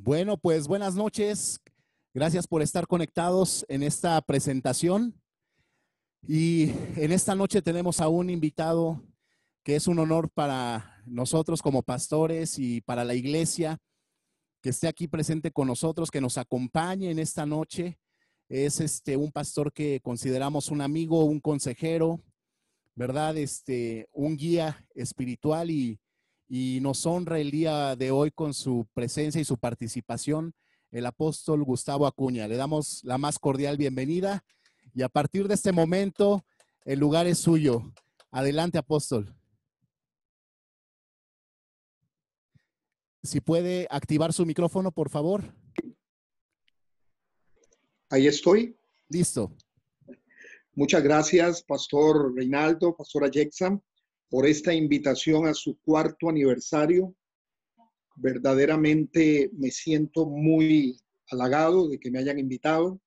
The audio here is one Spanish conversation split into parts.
Bueno, pues buenas noches. Gracias por estar conectados en esta presentación. Y en esta noche tenemos a un invitado que es un honor para nosotros como pastores y para la iglesia que esté aquí presente con nosotros, que nos acompañe en esta noche. Es un pastor que consideramos un amigo, un consejero, ¿verdad? Un guía espiritual y nos honra el día de hoy con su presencia y su participación, el apóstol Gustavo Acuña. Le damos la más cordial bienvenida y a partir de este momento el lugar es suyo. Adelante, apóstol. Si puede activar su micrófono, por favor. Ahí estoy. Listo. Muchas gracias, Pastor Reinaldo, Pastora Jexam, por esta invitación a su 4º aniversario. Verdaderamente me siento muy halagado de que me hayan invitado.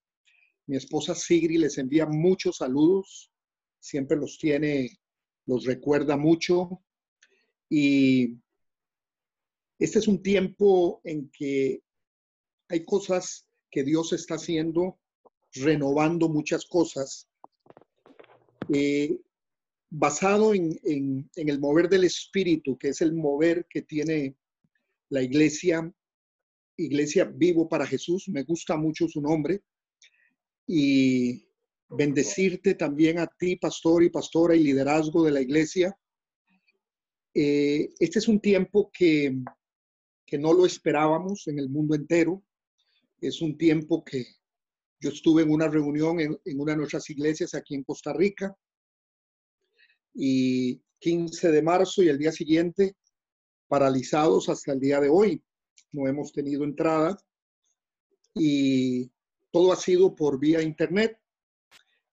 Mi esposa Sigri les envía muchos saludos, siempre los recuerda mucho. Y este es un tiempo en que hay cosas que Dios está haciendo, renovando muchas cosas. Basado en el mover del Espíritu, que es el mover que tiene la Iglesia Vivo para Jesús. Me gusta mucho su nombre. Y bendecirte también a ti, pastor y pastora y liderazgo de la Iglesia. Este es un tiempo que no lo esperábamos en el mundo entero. Es un tiempo que yo estuve en una reunión en una de nuestras iglesias aquí en Costa Rica, y 15 de marzo y el día siguiente paralizados hasta el día de hoy. No hemos tenido entrada y todo ha sido por vía internet.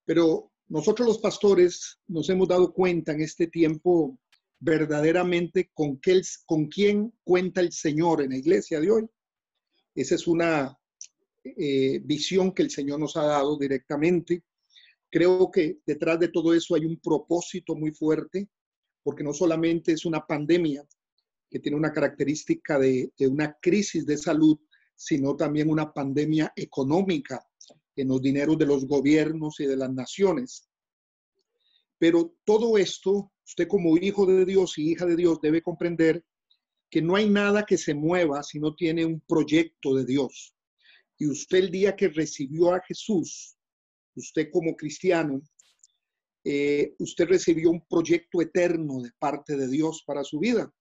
Pero nosotros los pastores nos hemos dado cuenta en este tiempo verdaderamente con quién cuenta el Señor en la iglesia de hoy. Esa es una visión que el Señor nos ha dado directamente. Creo que detrás de todo eso hay un propósito muy fuerte, porque no solamente es una pandemia que tiene una característica de una crisis de salud, sino también una pandemia económica en los dineros de los gobiernos y de las naciones. Pero todo esto, usted como hijo de Dios y hija de Dios debe comprender que no hay nada que se mueva si no tiene un proyecto de Dios. Y usted el día que recibió a Jesús, usted como cristiano, usted recibió un proyecto eterno de parte de Dios para su vida.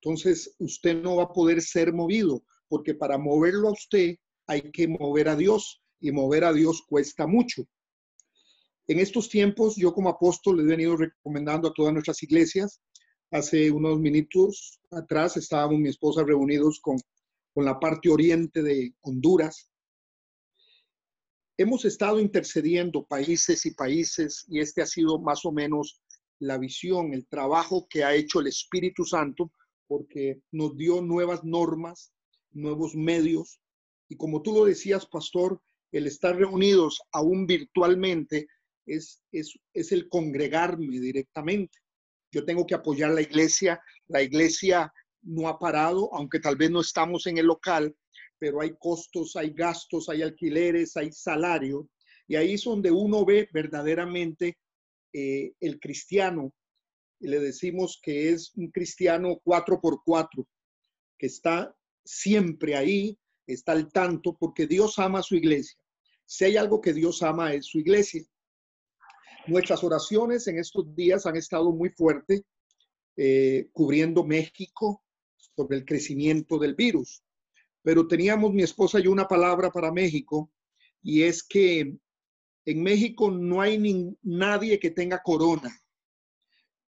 Entonces, usted no va a poder ser movido, porque para moverlo a usted hay que mover a Dios, y mover a Dios cuesta mucho. En estos tiempos, yo como apóstol le he venido recomendando a todas nuestras iglesias. Hace unos minutos atrás estábamos mi esposa reunidos con la parte oriente de Honduras. Hemos estado intercediendo países y países, y este ha sido más o menos la visión, el trabajo que ha hecho el Espíritu Santo, porque nos dio nuevas normas, nuevos medios. Y como tú lo decías, pastor, el estar reunidos aún virtualmente es el congregarme directamente. Yo tengo que apoyar la iglesia no ha parado, aunque tal vez no estamos en el local, pero hay costos, hay gastos, hay alquileres, hay salario, y ahí es donde uno ve verdaderamente el cristiano, y le decimos que es un cristiano 4x4, que está siempre ahí, está al tanto, porque Dios ama a su iglesia. Si hay algo que Dios ama es su iglesia. Nuestras oraciones en estos días han estado muy fuertes, cubriendo México sobre el crecimiento del virus. Pero teníamos mi esposa y yo una palabra para México, y es que en México no hay nadie que tenga corona.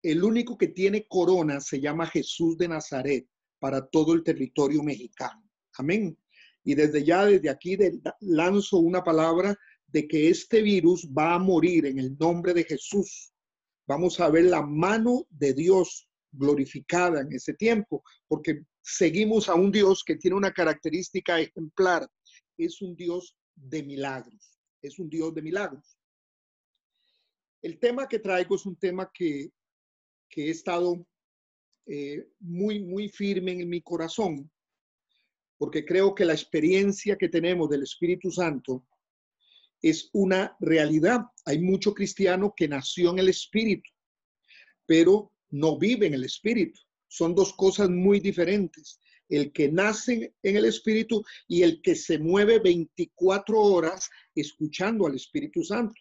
El único que tiene corona se llama Jesús de Nazaret para todo el territorio mexicano. Amén. Y desde aquí lanzo una palabra de que este virus va a morir en el nombre de Jesús. Vamos a ver la mano de Dios glorificada en ese tiempo, porque seguimos a un Dios que tiene una característica ejemplar. Es un Dios de milagros. Es un Dios de milagros. El tema que traigo es un tema que he estado muy firme en mi corazón, porque creo que la experiencia que tenemos del Espíritu Santo es una realidad. Hay mucho cristiano que nació en el Espíritu, pero no vive en el Espíritu. Son dos cosas muy diferentes. El que nace en el Espíritu y el que se mueve 24 horas escuchando al Espíritu Santo.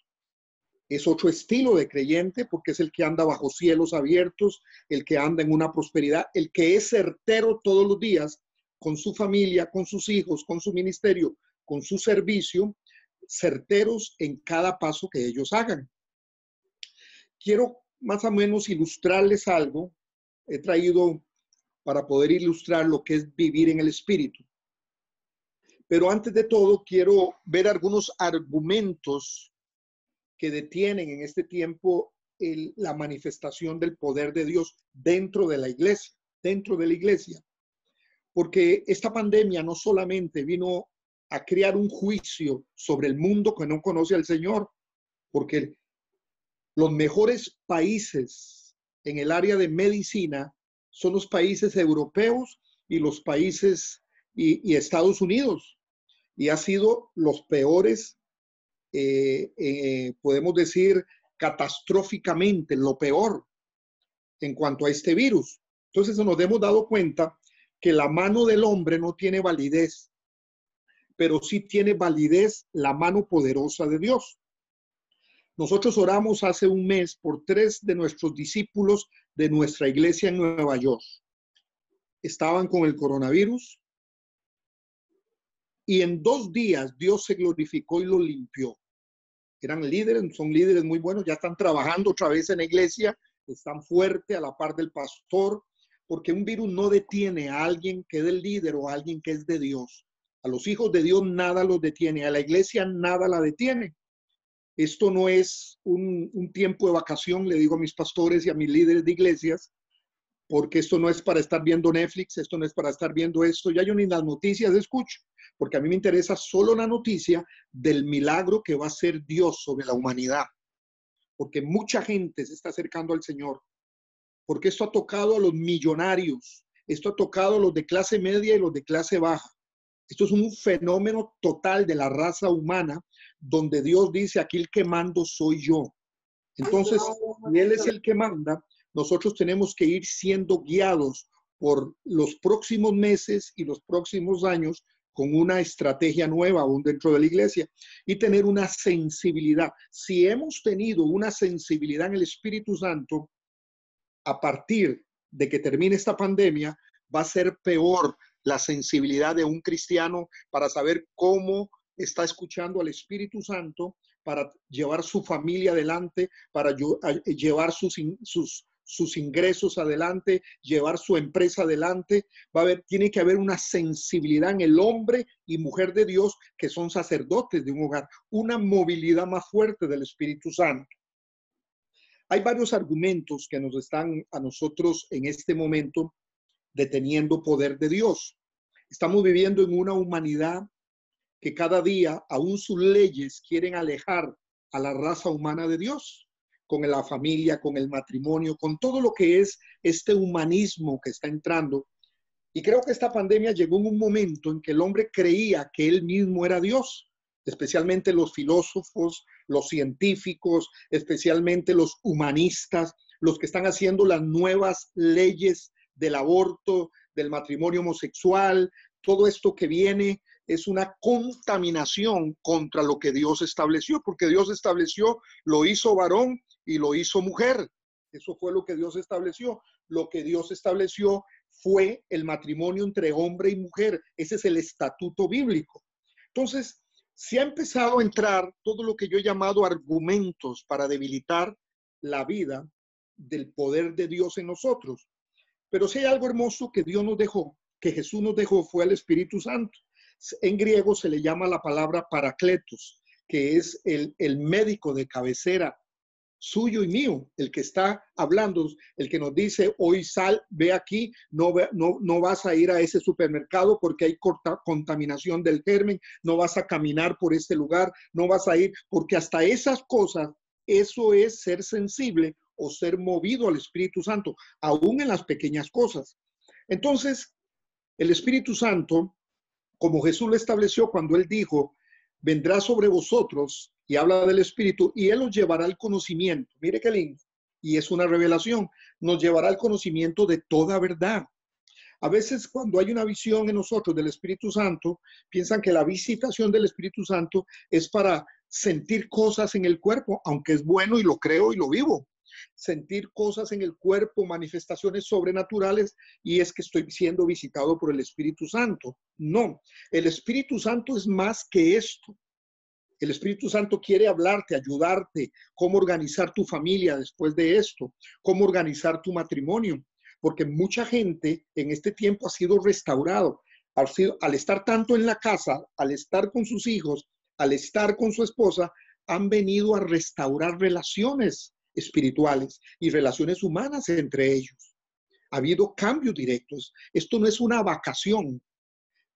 Es otro estilo de creyente porque es el que anda bajo cielos abiertos, el que anda en una prosperidad, el que es certero todos los días con su familia, con sus hijos, con su ministerio, con su servicio, certeros en cada paso que ellos hagan. Quiero más o menos ilustrarles algo. He traído para poder ilustrar lo que es vivir en el Espíritu. Pero antes de todo, quiero ver algunos argumentos que detienen en este tiempo la manifestación del poder de Dios dentro de la iglesia, porque esta pandemia no solamente vino a crear un juicio sobre el mundo que no conoce al Señor, porque los mejores países en el área de medicina son los países europeos y los países y Estados Unidos, y ha sido los peores, podemos decir catastróficamente, lo peor en cuanto a este virus. Entonces nos hemos dado cuenta que la mano del hombre no tiene validez, pero sí tiene validez la mano poderosa de Dios. Nosotros oramos hace un mes por 3 de nuestros discípulos de nuestra iglesia en Nueva York. Estaban con el coronavirus y en 2 días Dios se glorificó y lo limpió. Eran líderes, son líderes muy buenos, ya están trabajando otra vez en la iglesia, están fuertes a la par del pastor, porque un virus no detiene a alguien que es del líder o a alguien que es de Dios. A los hijos de Dios nada los detiene, a la iglesia nada la detiene. Esto no es un tiempo de vacación, le digo a mis pastores y a mis líderes de iglesias, porque esto no es para estar viendo Netflix, esto no es para estar viendo esto, ya yo ni las noticias escucho, porque a mí me interesa solo la noticia del milagro que va a hacer Dios sobre la humanidad, porque mucha gente se está acercando al Señor, porque esto ha tocado a los millonarios, esto ha tocado a los de clase media y los de clase baja. Esto es un fenómeno total de la raza humana, donde Dios dice, aquí el que mando soy yo. Entonces, si Él es el que manda, nosotros tenemos que ir siendo guiados por los próximos meses y los próximos años con una estrategia nueva aún dentro de la iglesia y tener una sensibilidad. Si hemos tenido una sensibilidad en el Espíritu Santo, a partir de que termine esta pandemia, va a ser peor la sensibilidad de un cristiano para saber cómo está escuchando al Espíritu Santo, para llevar su familia adelante, para llevar sus ingresos adelante, llevar su empresa adelante. Tiene que haber una sensibilidad en el hombre y mujer de Dios que son sacerdotes de un hogar, una movilidad más fuerte del Espíritu Santo. Hay varios argumentos que nos están a nosotros en este momento deteniendo poder de Dios. Estamos viviendo en una humanidad que cada día, aún sus leyes, quieren alejar a la raza humana de Dios, con la familia, con el matrimonio, con todo lo que es este humanismo que está entrando. Y creo que esta pandemia llegó en un momento en que el hombre creía que él mismo era Dios, especialmente los filósofos, los científicos, especialmente los humanistas, los que están haciendo las nuevas leyes del aborto, del matrimonio homosexual. Todo esto que viene es una contaminación contra lo que Dios estableció, porque Dios estableció, lo hizo varón y lo hizo mujer. Eso fue lo que Dios estableció. Lo que Dios estableció fue el matrimonio entre hombre y mujer. Ese es el estatuto bíblico. Entonces, se ha empezado a entrar todo lo que yo he llamado argumentos para debilitar la vida del poder de Dios en nosotros. Pero si hay algo hermoso que Dios nos dejó, que Jesús nos dejó, fue el Espíritu Santo. En griego se le llama la palabra paracletos, que es el médico de cabecera suyo y mío, el que está hablando, el que nos dice, hoy sal, ve aquí, no vas a ir a ese supermercado porque hay contaminación del germen, no vas a caminar por este lugar, no vas a ir, porque hasta esas cosas, eso es ser sensible o ser movido al Espíritu Santo, aún en las pequeñas cosas. Entonces, el Espíritu Santo como Jesús lo estableció cuando él dijo, vendrá sobre vosotros, y habla del Espíritu, y él os llevará al conocimiento. Mire qué lindo. Y es una revelación. Nos llevará al conocimiento de toda verdad. A veces cuando hay una visión en nosotros del Espíritu Santo, piensan que la visitación del Espíritu Santo es para sentir cosas en el cuerpo, aunque es bueno y lo creo y lo vivo. Sentir cosas en el cuerpo, manifestaciones sobrenaturales, y es que estoy siendo visitado por el Espíritu Santo. No, el Espíritu Santo es más que esto. El Espíritu Santo quiere hablarte, ayudarte, cómo organizar tu familia después de esto, cómo organizar tu matrimonio, porque mucha gente en este tiempo ha sido restaurado. Al estar tanto en la casa, al estar con sus hijos, al estar con su esposa, han venido a restaurar relaciones espirituales y relaciones humanas entre ellos. Ha habido cambios directos. Esto no es una vacación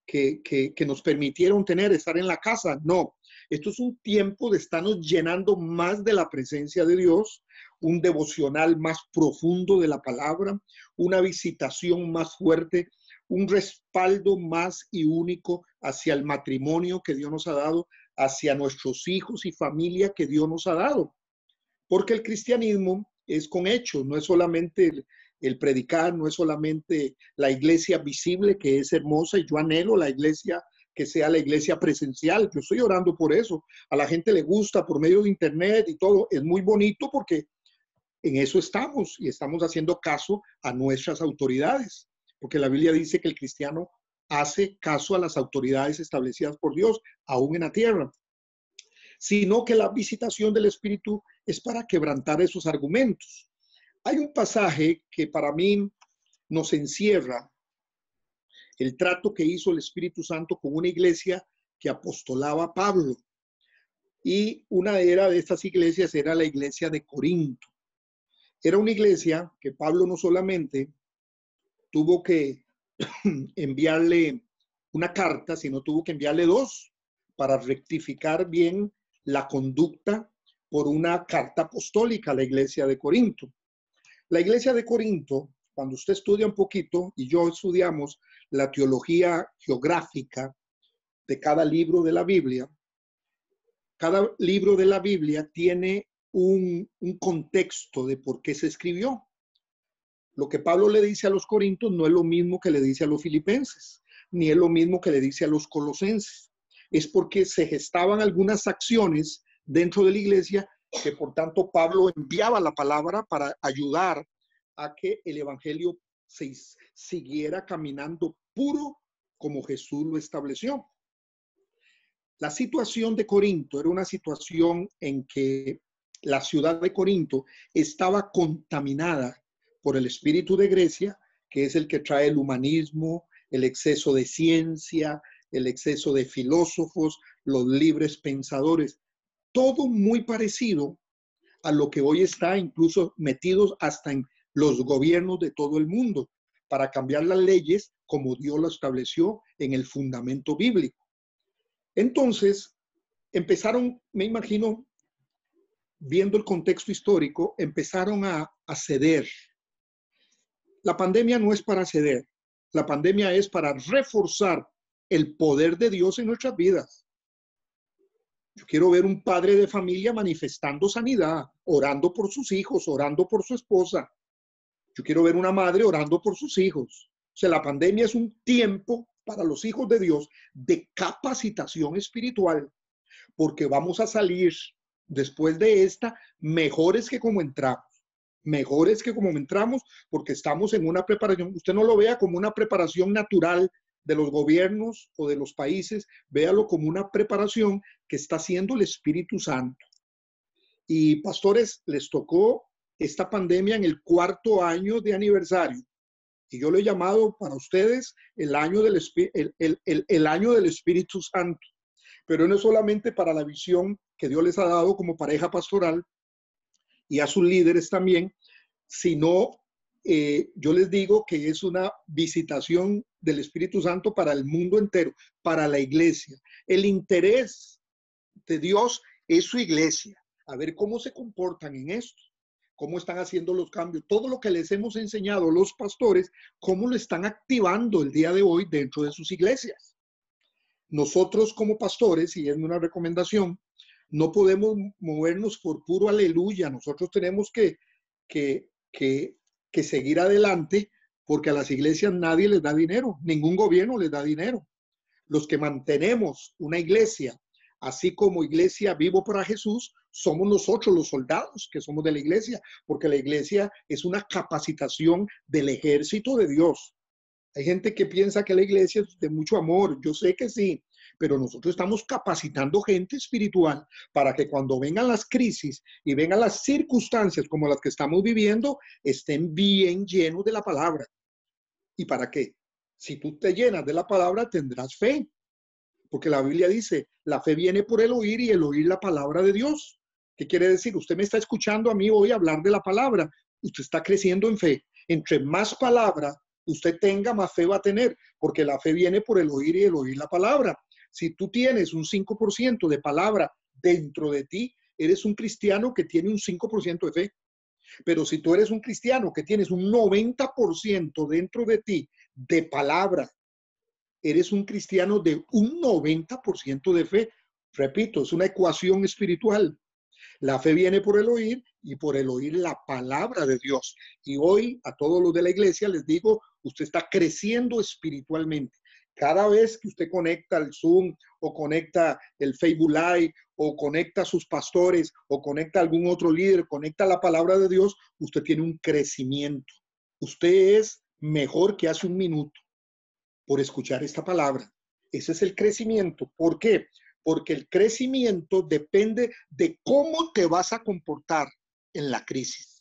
que nos permitieron tener, estar en la casa. No, esto es un tiempo de estarnos llenando más de la presencia de Dios, un devocional más profundo de la palabra, una visitación más fuerte, un respaldo más y único hacia el matrimonio que Dios nos ha dado, hacia nuestros hijos y familia que Dios nos ha dado. Porque el cristianismo es con hechos, no es solamente el predicar, no es solamente la iglesia visible, que es hermosa, y yo anhelo la iglesia que sea la iglesia presencial. Yo estoy orando por eso. A la gente le gusta por medio de internet y todo. Es muy bonito porque en eso estamos y estamos haciendo caso a nuestras autoridades. Porque la Biblia dice que el cristiano hace caso a las autoridades establecidas por Dios, aún en la tierra. Sino que la visitación del Espíritu es para quebrantar esos argumentos. Hay un pasaje que para mí nos encierra el trato que hizo el Espíritu Santo con una iglesia que apostolaba Pablo. Y una de estas iglesias era la iglesia de Corinto. Era una iglesia que Pablo no solamente tuvo que enviarle una carta, sino tuvo que enviarle dos para rectificar bien la conducta por una carta apostólica a la iglesia de Corinto. La iglesia de Corinto, cuando usted estudia un poquito, y yo estudiamos la teología geográfica de cada libro de la Biblia, cada libro de la Biblia tiene un contexto de por qué se escribió. Lo que Pablo le dice a los corintios no es lo mismo que le dice a los filipenses, ni es lo mismo que le dice a los colosenses. Es porque se gestaban algunas acciones dentro de la iglesia que por tanto Pablo enviaba la palabra para ayudar a que el evangelio se siguiera caminando puro como Jesús lo estableció. La situación de Corinto era una situación en que la ciudad de Corinto estaba contaminada por el espíritu de Grecia, que es el que trae el humanismo, el exceso de ciencia, el exceso de filósofos, los libres pensadores, todo muy parecido a lo que hoy está incluso metidos hasta en los gobiernos de todo el mundo para cambiar las leyes como Dios lo estableció en el fundamento bíblico. Entonces, empezaron, me imagino, viendo el contexto histórico, empezaron a ceder. La pandemia no es para ceder, la pandemia es para reforzar el poder de Dios en nuestras vidas. Yo quiero ver un padre de familia manifestando sanidad, orando por sus hijos, orando por su esposa. Yo quiero ver una madre orando por sus hijos. O sea, la pandemia es un tiempo para los hijos de Dios de capacitación espiritual, porque vamos a salir después de esta mejores que como entramos. Mejores que como entramos, porque estamos en una preparación. Usted no lo vea como una preparación natural de los gobiernos o de los países, véalo como una preparación que está haciendo el Espíritu Santo. Y pastores, les tocó esta pandemia en el 4º año de aniversario. Y yo lo he llamado para ustedes el año el año del Espíritu Santo. Pero no es solamente para la visión que Dios les ha dado como pareja pastoral y a sus líderes también, sino yo les digo que es una visitación del Espíritu Santo para el mundo entero, para la iglesia. El interés de Dios es su iglesia, a ver cómo se comportan en esto, cómo están haciendo los cambios, todo lo que les hemos enseñado los pastores, cómo lo están activando el día de hoy dentro de sus iglesias. nosotros como pastores, y es una recomendación, no podemos movernos por puro aleluya. Nosotros tenemos que, que, que seguir adelante porque a las iglesias nadie les da dinero, ningún gobierno les da dinero. Los que mantenemos una iglesia, así como iglesia Vivo para Jesús, somos nosotros los soldados que somos de la iglesia, porque la iglesia es una capacitación del ejército de Dios. Hay gente que piensa que la iglesia es de mucho amor, yo sé que sí, pero nosotros estamos capacitando gente espiritual para que cuando vengan las crisis y vengan las circunstancias como las que estamos viviendo, estén bien llenos de la palabra. ¿Y para qué? Si tú te llenas de la palabra, tendrás fe, porque la Biblia dice, la fe viene por el oír y el oír la palabra de Dios. ¿Qué quiere decir? Usted me está escuchando a mí hoy hablar de la palabra, usted está creciendo en fe. Entre más palabra usted tenga, más fe va a tener, porque la fe viene por el oír y el oír la palabra. Si tú tienes un 5% de palabra dentro de ti, eres un cristiano que tiene un 5% de fe. Pero si tú eres un cristiano que tienes un 90% dentro de ti de palabra, eres un cristiano de un 90% de fe. Repito, es una ecuación espiritual. La fe viene por el oír y por el oír la palabra de Dios. Y hoy a todos los de la iglesia les digo, usted está creciendo espiritualmente. Cada vez que usted conecta el Zoom o conecta el Facebook Live o conecta a sus pastores o conecta a algún otro líder, conecta la palabra de Dios, usted tiene un crecimiento. Usted es mejor que hace un minuto por escuchar esta palabra. Ese es el crecimiento. ¿Por qué? Porque el crecimiento depende de cómo te vas a comportar en la crisis.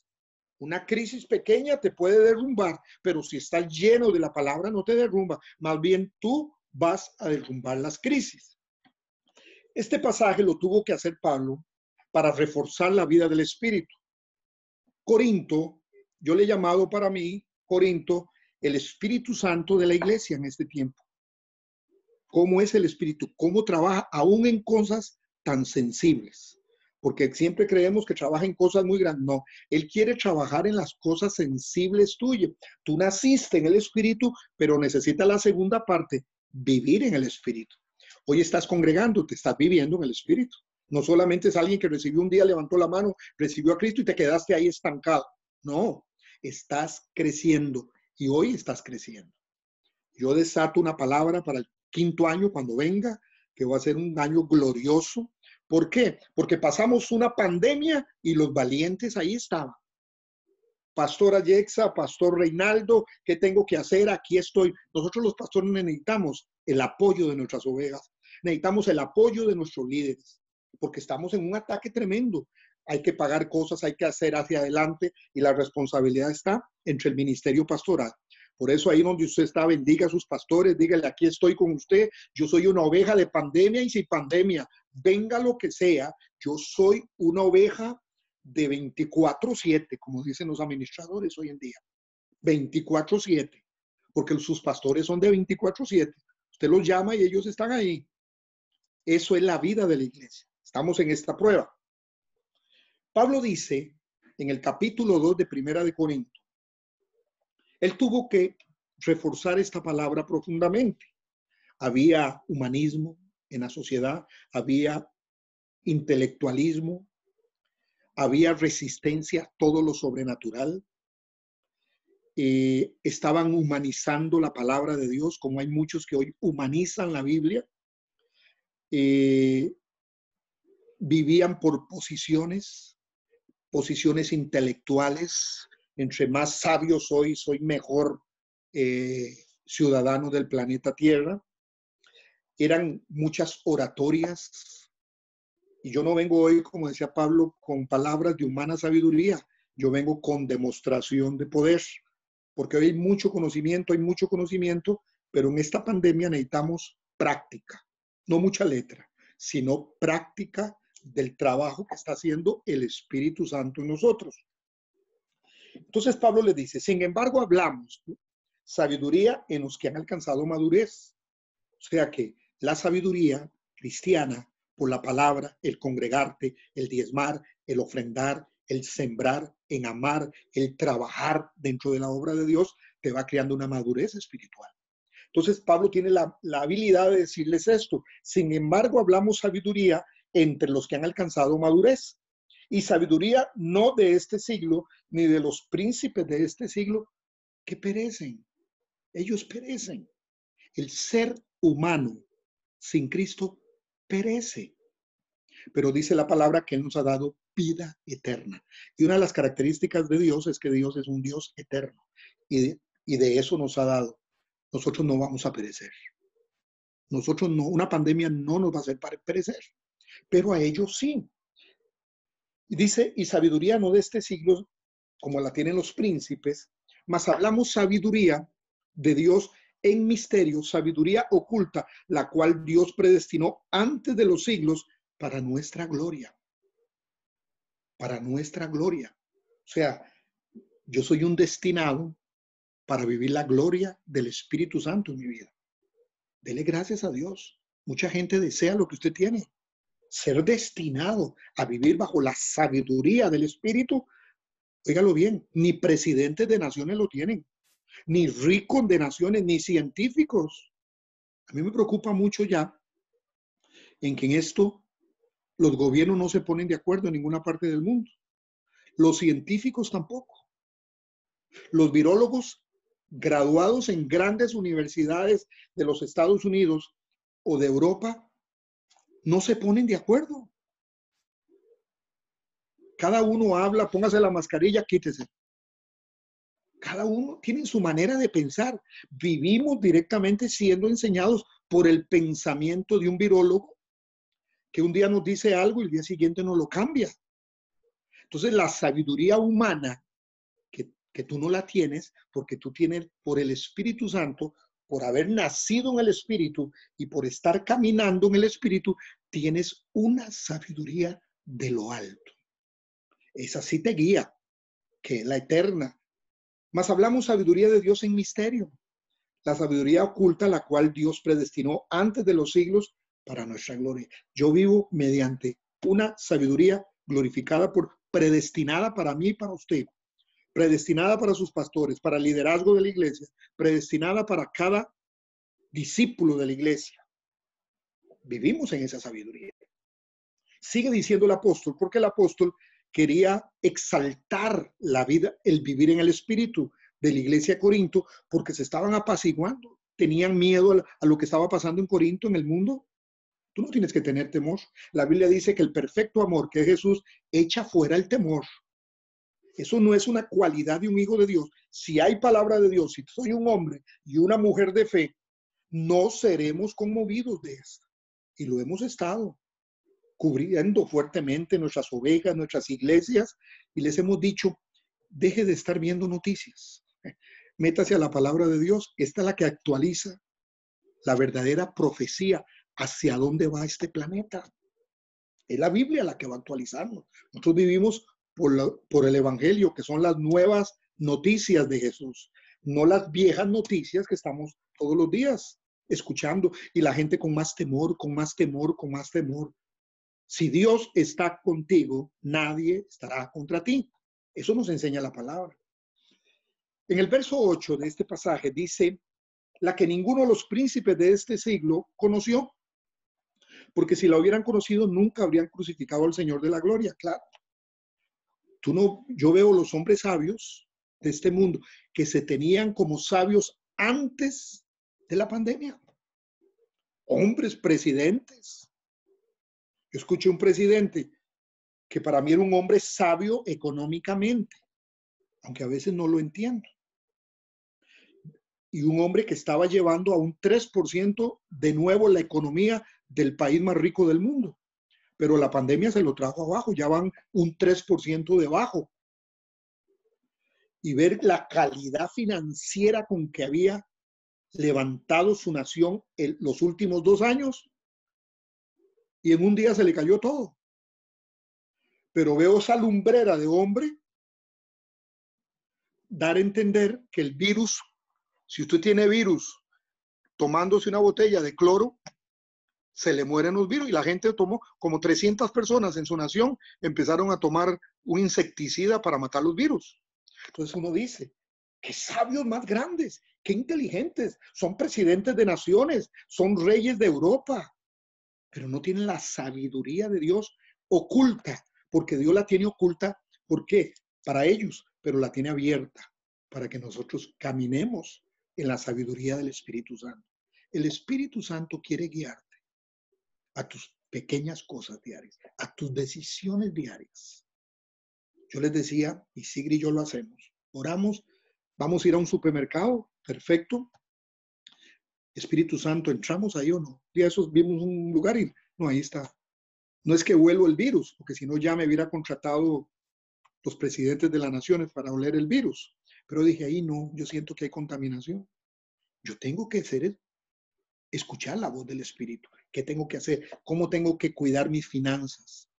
Una crisis pequeña te puede derrumbar, pero si estás lleno de la palabra no te derrumba. Más bien tú vas a derrumbar las crisis. Este pasaje lo tuvo que hacer Pablo para reforzar la vida del Espíritu. Corinto, yo le he llamado para mí, Corinto, el Espíritu Santo de la iglesia en este tiempo. ¿Cómo es el Espíritu? ¿Cómo trabaja aún en cosas tan sensibles? Porque siempre creemos que trabaja en cosas muy grandes. No, Él quiere trabajar en las cosas sensibles tuyas. Tú naciste en el Espíritu, pero necesitas la segunda parte, vivir en el Espíritu. Hoy estás congregando, te estás viviendo en el Espíritu. No solamente es alguien que recibió un día, levantó la mano, recibió a Cristo y te quedaste ahí estancado. No, estás creciendo y hoy estás creciendo. Yo desato una palabra para el 5º año cuando venga, que va a ser un año glorioso. ¿Por qué? Porque pasamos una pandemia y los valientes ahí estaban. Pastor Alexa, Pastor Reinaldo, ¿qué tengo que hacer? Aquí estoy. Nosotros los pastores necesitamos el apoyo de nuestras ovejas. Necesitamos el apoyo de nuestros líderes, porque estamos en un ataque tremendo. Hay que pagar cosas, hay que hacer hacia adelante y la responsabilidad está entre el ministerio pastoral. Por eso ahí donde usted está, bendiga a sus pastores, dígale, aquí estoy con usted, yo soy una oveja de pandemia y sin pandemia, venga lo que sea, yo soy una oveja de 24/7, como dicen los administradores hoy en día, 24/7, porque sus pastores son de 24/7. Usted los llama y ellos están ahí. Eso es la vida de la iglesia. Estamos en esta prueba. Pablo dice en el capítulo 2 de Primera de Corinto, él tuvo que reforzar esta palabra profundamente. Había humanismo en la sociedad, había intelectualismo, había resistencia a todo lo sobrenatural. Estaban humanizando la palabra de Dios, como hay muchos que hoy humanizan la Biblia. Vivían por posiciones intelectuales. Entre más sabio soy mejor ciudadano del planeta Tierra. Eran muchas oratorias. Y yo no vengo hoy, como decía Pablo, con palabras de humana sabiduría. Yo vengo con demostración de poder. Porque hoy hay mucho conocimiento, pero en esta pandemia necesitamos práctica. No mucha letra, sino práctica del trabajo que está haciendo el Espíritu Santo en nosotros. Entonces Pablo le dice, sin embargo hablamos sabiduría en los que han alcanzado madurez. O sea que la sabiduría cristiana por la palabra, el congregarte, el diezmar, el ofrendar, el sembrar, en amar, el trabajar dentro de la obra de Dios, te va creando una madurez espiritual. Entonces Pablo tiene la habilidad de decirles esto. Sin embargo, hablamos sabiduría entre los que han alcanzado madurez. Y sabiduría no de este siglo, ni de los príncipes de este siglo, que perecen. Ellos perecen. El ser humano sin Cristo perece. Pero dice la palabra que Él nos ha dado vida eterna. Y una de las características de Dios es que Dios es un Dios eterno. Y de eso nos ha dado. Nosotros no vamos a perecer. Nosotros no, una pandemia no nos va a hacer perecer. Pero a ellos sí. Y dice, y sabiduría no de este siglo, como la tienen los príncipes, mas hablamos sabiduría de Dios en misterio, sabiduría oculta, la cual Dios predestinó antes de los siglos para nuestra gloria. Para nuestra gloria. O sea, yo soy un destinado para vivir la gloria del Espíritu Santo en mi vida. Dele gracias a Dios. Mucha gente desea lo que usted tiene. Ser destinado a vivir bajo la sabiduría del Espíritu. Óigalo bien, ni presidentes de naciones lo tienen, ni ricos de naciones, ni científicos. A mí me preocupa mucho ya en que en esto los gobiernos no se ponen de acuerdo en ninguna parte del mundo. Los científicos tampoco. Los virólogos graduados en grandes universidades de los Estados Unidos o de Europa no se ponen de acuerdo. Cada uno habla, póngase la mascarilla, quítese. Cada uno tiene su manera de pensar. Vivimos directamente siendo enseñados por el pensamiento de un virólogo que un día nos dice algo y el día siguiente nos lo cambia. Entonces la sabiduría humana, que tú no la tienes, porque tú tienes por el Espíritu Santo, por haber nacido en el Espíritu y por estar caminando en el Espíritu, tienes una sabiduría de lo alto. Esa sí te guía, que es la eterna. Mas hablamos sabiduría de Dios en misterio, la sabiduría oculta, la cual Dios predestinó antes de los siglos para nuestra gloria. Yo vivo mediante una sabiduría glorificada predestinada para mí y para usted, predestinada para sus pastores, para el liderazgo de la iglesia, predestinada para cada discípulo de la iglesia. Vivimos en esa sabiduría. Sigue diciendo el apóstol, porque el apóstol quería exaltar la vida, el vivir en el espíritu de la iglesia de Corinto, porque se estaban apaciguando, tenían miedo a lo que estaba pasando en Corinto, en el mundo. Tú no tienes que tener temor. La Biblia dice que el perfecto amor, que es Jesús, echa fuera el temor. Eso no es una cualidad de un hijo de Dios. Si hay palabra de Dios, si soy un hombre y una mujer de fe, no seremos conmovidos de esto. Y lo hemos estado cubriendo fuertemente nuestras ovejas, nuestras iglesias, y les hemos dicho, deje de estar viendo noticias. Métase a la palabra de Dios. Esta es la que actualiza la verdadera profecía hacia dónde va este planeta. Es la Biblia la que va a actualizarnos. Nosotros vivimos por el Evangelio, que son las nuevas noticias de Jesús, no las viejas noticias que estamos todos los días escuchando, y la gente con más temor, con más temor, con más temor. Si Dios está contigo, nadie estará contra ti. Eso nos enseña la palabra. En el verso 8 de este pasaje dice, la que ninguno de los príncipes de este siglo conoció, porque si la hubieran conocido, nunca habrían crucificado al Señor de la gloria. Claro. Yo veo los hombres sabios de este mundo que se tenían como sabios antes de la pandemia. Hombres presidentes. Yo escuché un presidente que para mí era un hombre sabio económicamente, aunque a veces no lo entiendo. Y un hombre que estaba llevando a un 3% de nuevo la economía del país más rico del mundo. Pero la pandemia se lo trajo abajo, ya van un 3% debajo. Y ver la calidad financiera con que había levantado su nación en los últimos 2 años, y en un día se le cayó todo. Pero veo esa lumbrera de hombre dar a entender que el virus, si usted tiene virus tomándose una botella de cloro, se le mueren los virus, y la gente tomó, como 300 personas en su nación empezaron a tomar un insecticida para matar los virus. Entonces uno dice, qué sabios más grandes, qué inteligentes, son presidentes de naciones, son reyes de Europa, pero no tienen la sabiduría de Dios oculta, porque Dios la tiene oculta, ¿por qué? Para ellos, pero la tiene abierta para que nosotros caminemos en la sabiduría del Espíritu Santo. El Espíritu Santo quiere guiarte a tus pequeñas cosas diarias, a tus decisiones diarias. Yo les decía, y Sigrid y yo lo hacemos, oramos, vamos a ir a un supermercado, perfecto. Espíritu Santo, ¿entramos ahí o no? Y esos vimos un lugar y no, ahí está. No es que huelo el virus, porque si no ya me hubiera contratado los presidentes de las naciones para oler el virus. Pero dije, ahí no, yo siento que hay contaminación. Yo tengo que escuchar la voz del Espíritu. ¿Qué tengo que hacer? ¿Cómo tengo que cuidar mis finanzas?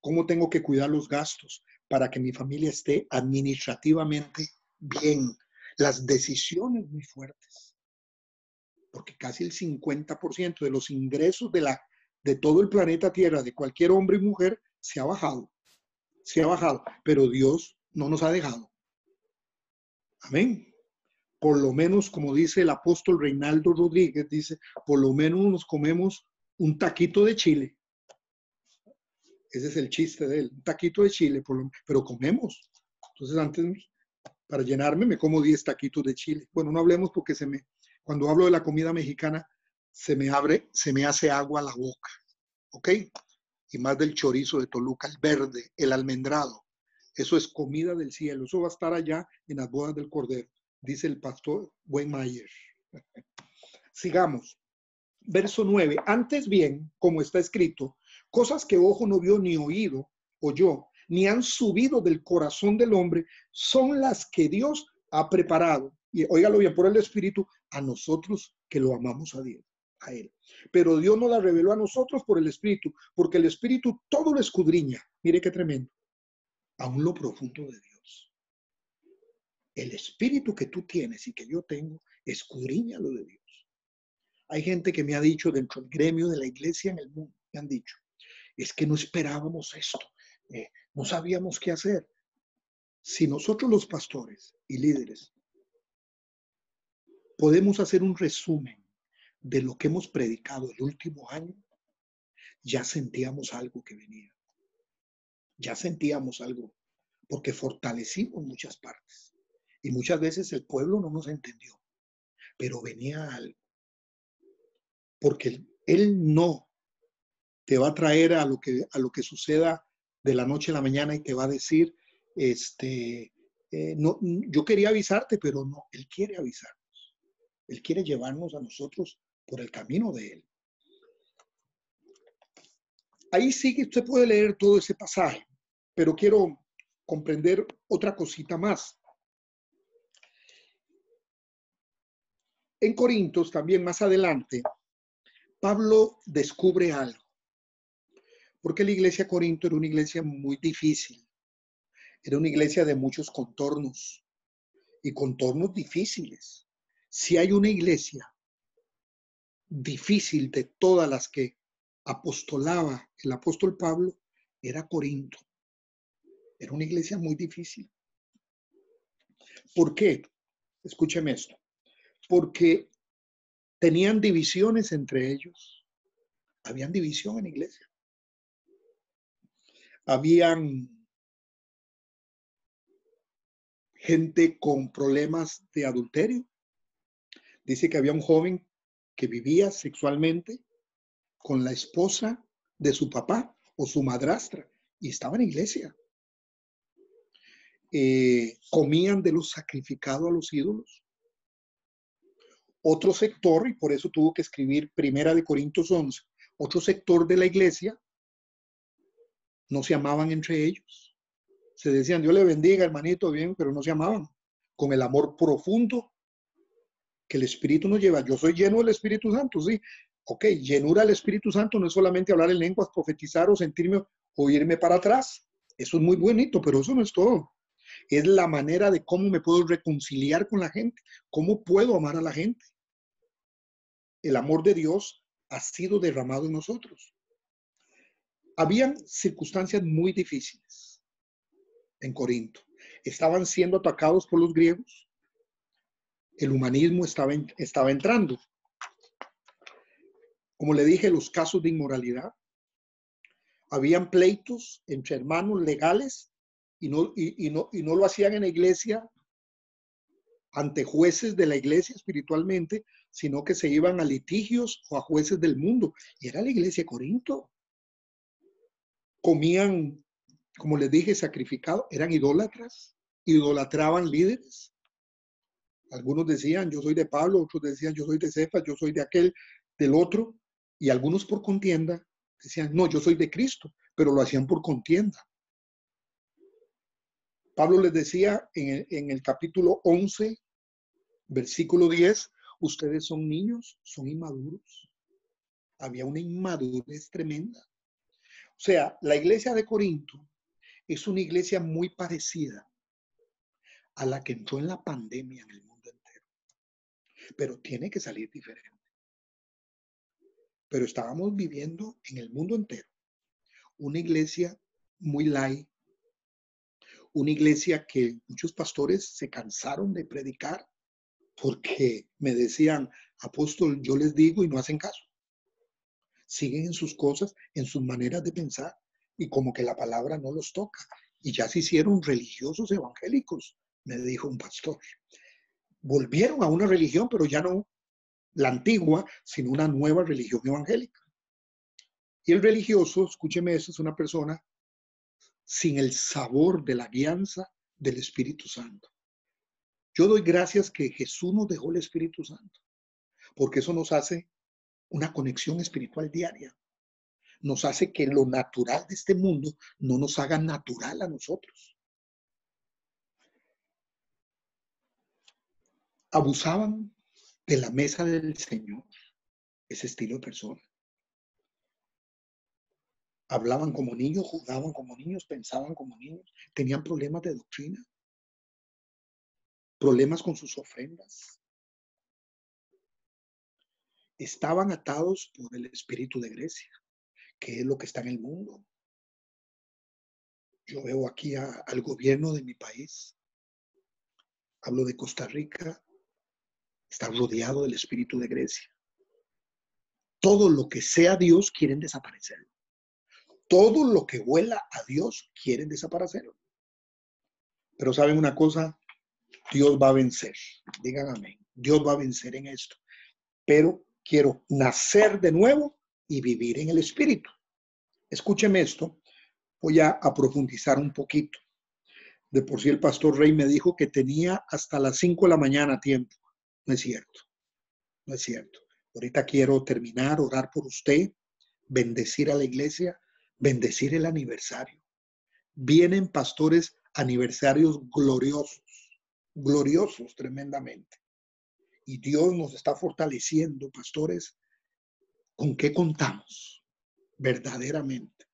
¿Cómo tengo que cuidar los gastos para que mi familia esté administrativamente bien? Las decisiones muy fuertes. Porque casi el 50% de los ingresos de todo el planeta Tierra, de cualquier hombre y mujer, se ha bajado. Se ha bajado. Pero Dios no nos ha dejado. Amén. Por lo menos, como dice el apóstol Reinaldo Rodríguez, dice, por lo menos nos comemos un taquito de chile. Ese es el chiste de él, un taquito de chile, pero comemos. Entonces antes, para llenarme, me como 10 taquitos de chile. Bueno, no hablemos porque cuando hablo de la comida mexicana, se me hace agua la boca, ¿ok? Y más del chorizo de Toluca, el verde, el almendrado. Eso es comida del cielo. Eso va a estar allá en las bodas del Cordero, dice el pastor Weinmayer. Sigamos. Verso 9. Antes bien, como está escrito, cosas que ojo no vio ni oído oyó, ni han subido del corazón del hombre, son las que Dios ha preparado. Y óigalo bien, por el Espíritu, a nosotros que lo amamos a Dios, a Él. Pero Dios nos la reveló a nosotros por el Espíritu, porque el Espíritu todo lo escudriña. Mire qué tremendo. Aún lo profundo de Dios. El Espíritu que tú tienes y que yo tengo, escudriña lo de Dios. Hay gente que me ha dicho dentro del gremio de la iglesia en el mundo, me han dicho, es que no esperábamos esto, no sabíamos qué hacer. Si nosotros los pastores y líderes podemos hacer un resumen de lo que hemos predicado el último año, ya sentíamos algo que venía. Ya sentíamos algo, porque fortalecimos muchas partes. Y muchas veces el pueblo no nos entendió, pero venía algo. Porque Él no te va a traer a lo que suceda de la noche a la mañana y te va a decir, no, yo quería avisarte, pero no, Él quiere avisarnos. Él quiere llevarnos a nosotros por el camino de Él. Ahí sí que usted puede leer todo ese pasaje, pero quiero comprender otra cosita más. En Corintios, también más adelante, Pablo descubre algo. Porque la iglesia de Corinto era una iglesia muy difícil. Era una iglesia de muchos contornos y contornos difíciles. Si hay una iglesia difícil de todas las que apostolaba el apóstol Pablo, era Corinto. Era una iglesia muy difícil. ¿Por qué? Escúcheme esto. Porque tenían divisiones entre ellos. Habían división en la iglesia. Habían gente con problemas de adulterio. Dice que había un joven que vivía sexualmente con la esposa de su papá o su madrastra y estaba en la iglesia. Comían de lo sacrificado a los ídolos. Otro sector, y por eso tuvo que escribir Primera de Corintios 11, otro sector de la iglesia, no se amaban entre ellos. Se decían, Dios le bendiga, hermanito, bien, pero no se amaban. Con el amor profundo que el Espíritu nos lleva. Yo soy lleno del Espíritu Santo, sí. Ok, llenura del Espíritu Santo no es solamente hablar en lenguas, profetizar o sentirme o irme para atrás. Eso es muy bonito, pero eso no es todo. Es la manera de cómo me puedo reconciliar con la gente, cómo puedo amar a la gente. El amor de Dios ha sido derramado en nosotros. Habían circunstancias muy difíciles en Corinto. Estaban siendo atacados por los griegos. El humanismo estaba entrando. Como le dije, los casos de inmoralidad. Habían pleitos entre hermanos legales y no lo hacían en la iglesia ante jueces de la iglesia espiritualmente, sino que se iban a litigios o a jueces del mundo. Y era la iglesia de Corinto. Comían, como les dije, sacrificado, eran idólatras, idolatraban líderes. Algunos decían, yo soy de Pablo, otros decían, yo soy de Cefas, yo soy de aquel, del otro, y algunos por contienda decían, no, yo soy de Cristo, pero lo hacían por contienda. Pablo les decía en el capítulo 11, versículo 10, ustedes son niños, son inmaduros. Había una inmadurez tremenda. O sea, la iglesia de Corinto es una iglesia muy parecida a la que entró en la pandemia en el mundo entero, pero tiene que salir diferente. Pero estábamos viviendo en el mundo entero una iglesia muy light, una iglesia que muchos pastores se cansaron de predicar porque me decían, apóstol, yo les digo y no hacen caso. Siguen en sus cosas, en sus maneras de pensar y como que la palabra no los toca. Y ya se hicieron religiosos evangélicos, me dijo un pastor. Volvieron a una religión, pero ya no la antigua, sino una nueva religión evangélica. Y el religioso, escúcheme eso, es una persona sin el sabor de la guianza del Espíritu Santo. Yo doy gracias que Jesús nos dejó el Espíritu Santo, porque eso nos hace una conexión espiritual diaria. Nos hace que lo natural de este mundo no nos haga natural a nosotros. Abusaban de la mesa del Señor, ese estilo de persona. Hablaban como niños, jugaban como niños, pensaban como niños, tenían problemas de doctrina, problemas con sus ofrendas. Estaban atados por el espíritu de Grecia, que es lo que está en el mundo. Yo veo aquí al gobierno de mi país, hablo de Costa Rica, está rodeado del espíritu de Grecia. Todo lo que sea Dios quieren desaparecerlo. Todo lo que huela a Dios quieren desaparecerlo. Pero ¿saben una cosa? Dios va a vencer. Digan amén. Dios va a vencer en esto. Pero quiero nacer de nuevo y vivir en el espíritu. Escúcheme esto. Voy a profundizar un poquito. De por sí el pastor Rey me dijo que tenía hasta las 5 de la mañana tiempo. No es cierto. No es cierto. Ahorita quiero terminar, orar por usted, bendecir a la iglesia, bendecir el aniversario. Vienen pastores aniversarios gloriosos, gloriosos tremendamente. Y Dios nos está fortaleciendo, pastores. ¿Con qué contamos? Verdaderamente.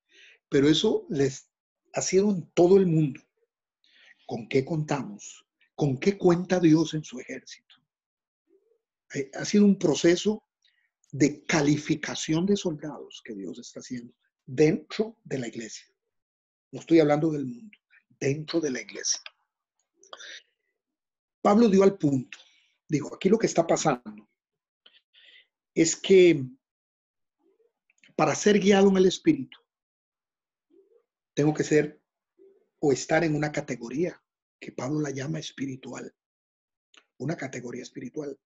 Pero eso les ha sido en todo el mundo. ¿Con qué contamos? ¿Con qué cuenta Dios en su ejército? Ha sido un proceso de calificación de soldados que Dios está haciendo dentro de la iglesia. No estoy hablando del mundo, dentro de la iglesia. Pablo dio al punto. Digo, aquí lo que está pasando es que para ser guiado en el Espíritu, tengo que ser o estar en una categoría que Pablo la llama espiritual. Una categoría espiritual.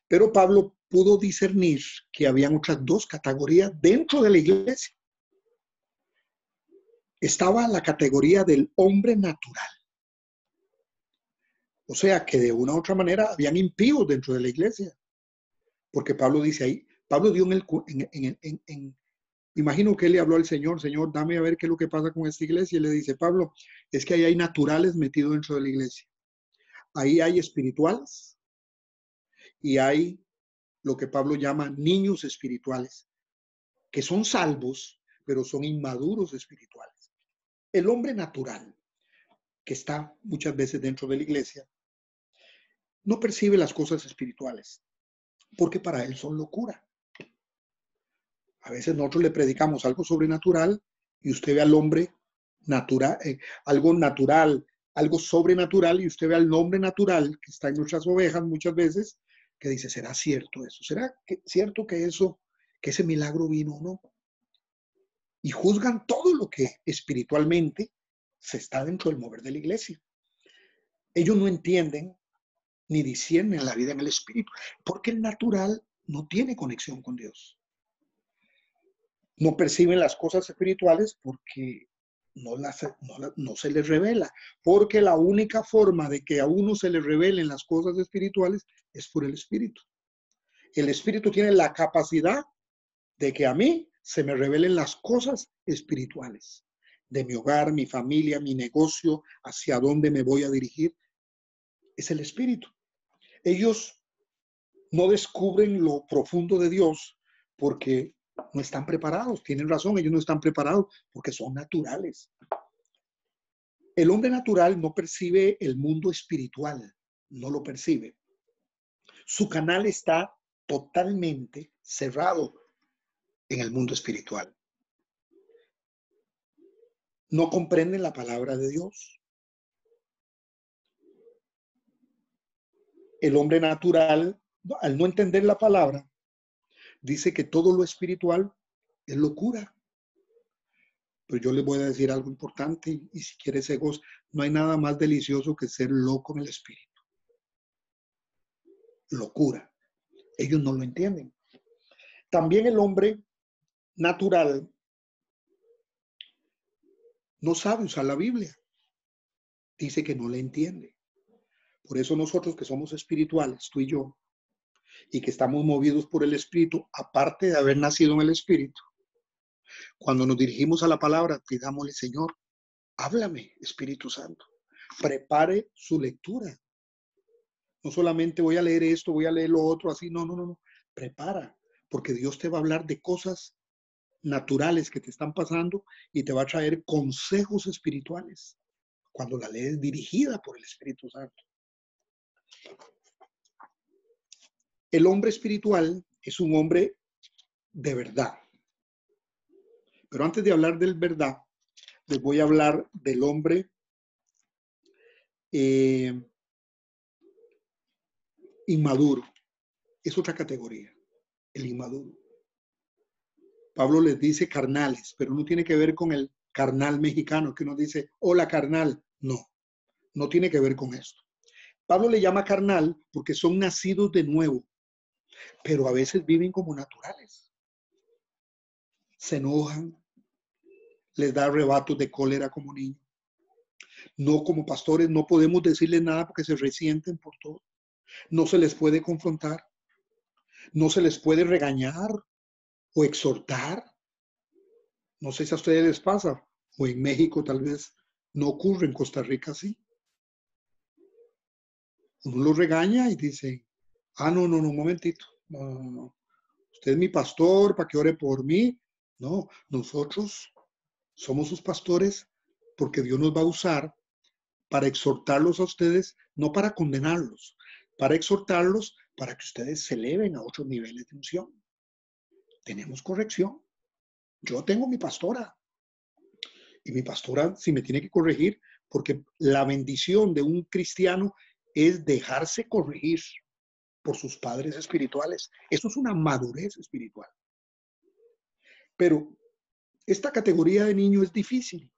Pero Pablo pudo discernir que habían otras dos categorías dentro de la iglesia. Estaba la categoría del hombre natural. O sea que de una u otra manera habían impíos dentro de la iglesia. Porque Pablo dice ahí, Pablo dio imagino que él le habló al Señor, Señor, dame a ver qué es lo que pasa con esta iglesia. Y le dice, Pablo, es que ahí hay naturales metidos dentro de la iglesia. Ahí hay espirituales y hay lo que Pablo llama niños espirituales, que son salvos, pero son inmaduros espirituales. El hombre natural, que está muchas veces dentro de la iglesia, no percibe las cosas espirituales, porque para él son locura. A veces nosotros le predicamos algo sobrenatural y usted ve al hombre natural, algo natural, algo sobrenatural y usted ve al nombre natural que está en nuestras ovejas muchas veces, que dice, ¿será cierto eso? ¿Será cierto que ese milagro vino o no? Y juzgan todo lo que espiritualmente se está dentro del mover de la iglesia. Ellos no entienden ni disciernen la vida en el espíritu, porque el natural no tiene conexión con Dios. No perciben las cosas espirituales porque no se les revela, porque la única forma de que a uno se le revelen las cosas espirituales es por el espíritu. El espíritu tiene la capacidad de que a mí se me revelen las cosas espirituales de mi hogar, mi familia, mi negocio, hacia dónde me voy a dirigir. Es el espíritu. Ellos no descubren lo profundo de Dios porque no están preparados. Tienen razón, ellos no están preparados porque son naturales. El hombre natural no percibe el mundo espiritual, no lo percibe. Su canal está totalmente cerrado en el mundo espiritual. No comprenden la palabra de Dios. El hombre natural, al no entender la palabra, dice que todo lo espiritual es locura. Pero yo les voy a decir algo importante y si quieres se goza, no hay nada más delicioso que ser loco en el espíritu. Locura. Ellos no lo entienden. También el hombre natural no sabe usar la Biblia. Dice que no la entiende. Por eso nosotros que somos espirituales, tú y yo, y que estamos movidos por el Espíritu, aparte de haber nacido en el Espíritu, cuando nos dirigimos a la palabra, pidámosle, Señor, háblame, Espíritu Santo. Prepare su lectura. No solamente voy a leer esto, voy a leer lo otro, así, no. Prepara, porque Dios te va a hablar de cosas naturales que te están pasando y te va a traer consejos espirituales cuando la ley es dirigida por el Espíritu Santo. El hombre espiritual es un hombre de verdad. Pero antes de hablar del verdad, les voy a hablar del hombre inmaduro. Es otra categoría, el inmaduro. Pablo les dice carnales, pero no tiene que ver con el carnal mexicano que uno dice, hola carnal. No tiene que ver con esto. Pablo le llama carnal porque son nacidos de nuevo, pero a veces viven como naturales. Se enojan, les da arrebatos de cólera como niños. No, como pastores no podemos decirles nada porque se resienten por todo. No se les puede confrontar, no se les puede regañar o exhortar. No sé si a ustedes les pasa, o en México tal vez no ocurre, en Costa Rica sí. Uno lo regaña y dice, no, un momentito, no. Usted es mi pastor, para que ore por mí. No, nosotros somos sus pastores porque Dios nos va a usar para exhortarlos a ustedes, no para condenarlos, para exhortarlos para que ustedes se eleven a otros niveles de unción. Tenemos corrección. Yo tengo mi pastora y mi pastora si me tiene que corregir, porque la bendición de un cristiano es dejarse corregir por sus padres espirituales. Eso es una madurez espiritual. Pero esta categoría de niño es difícil.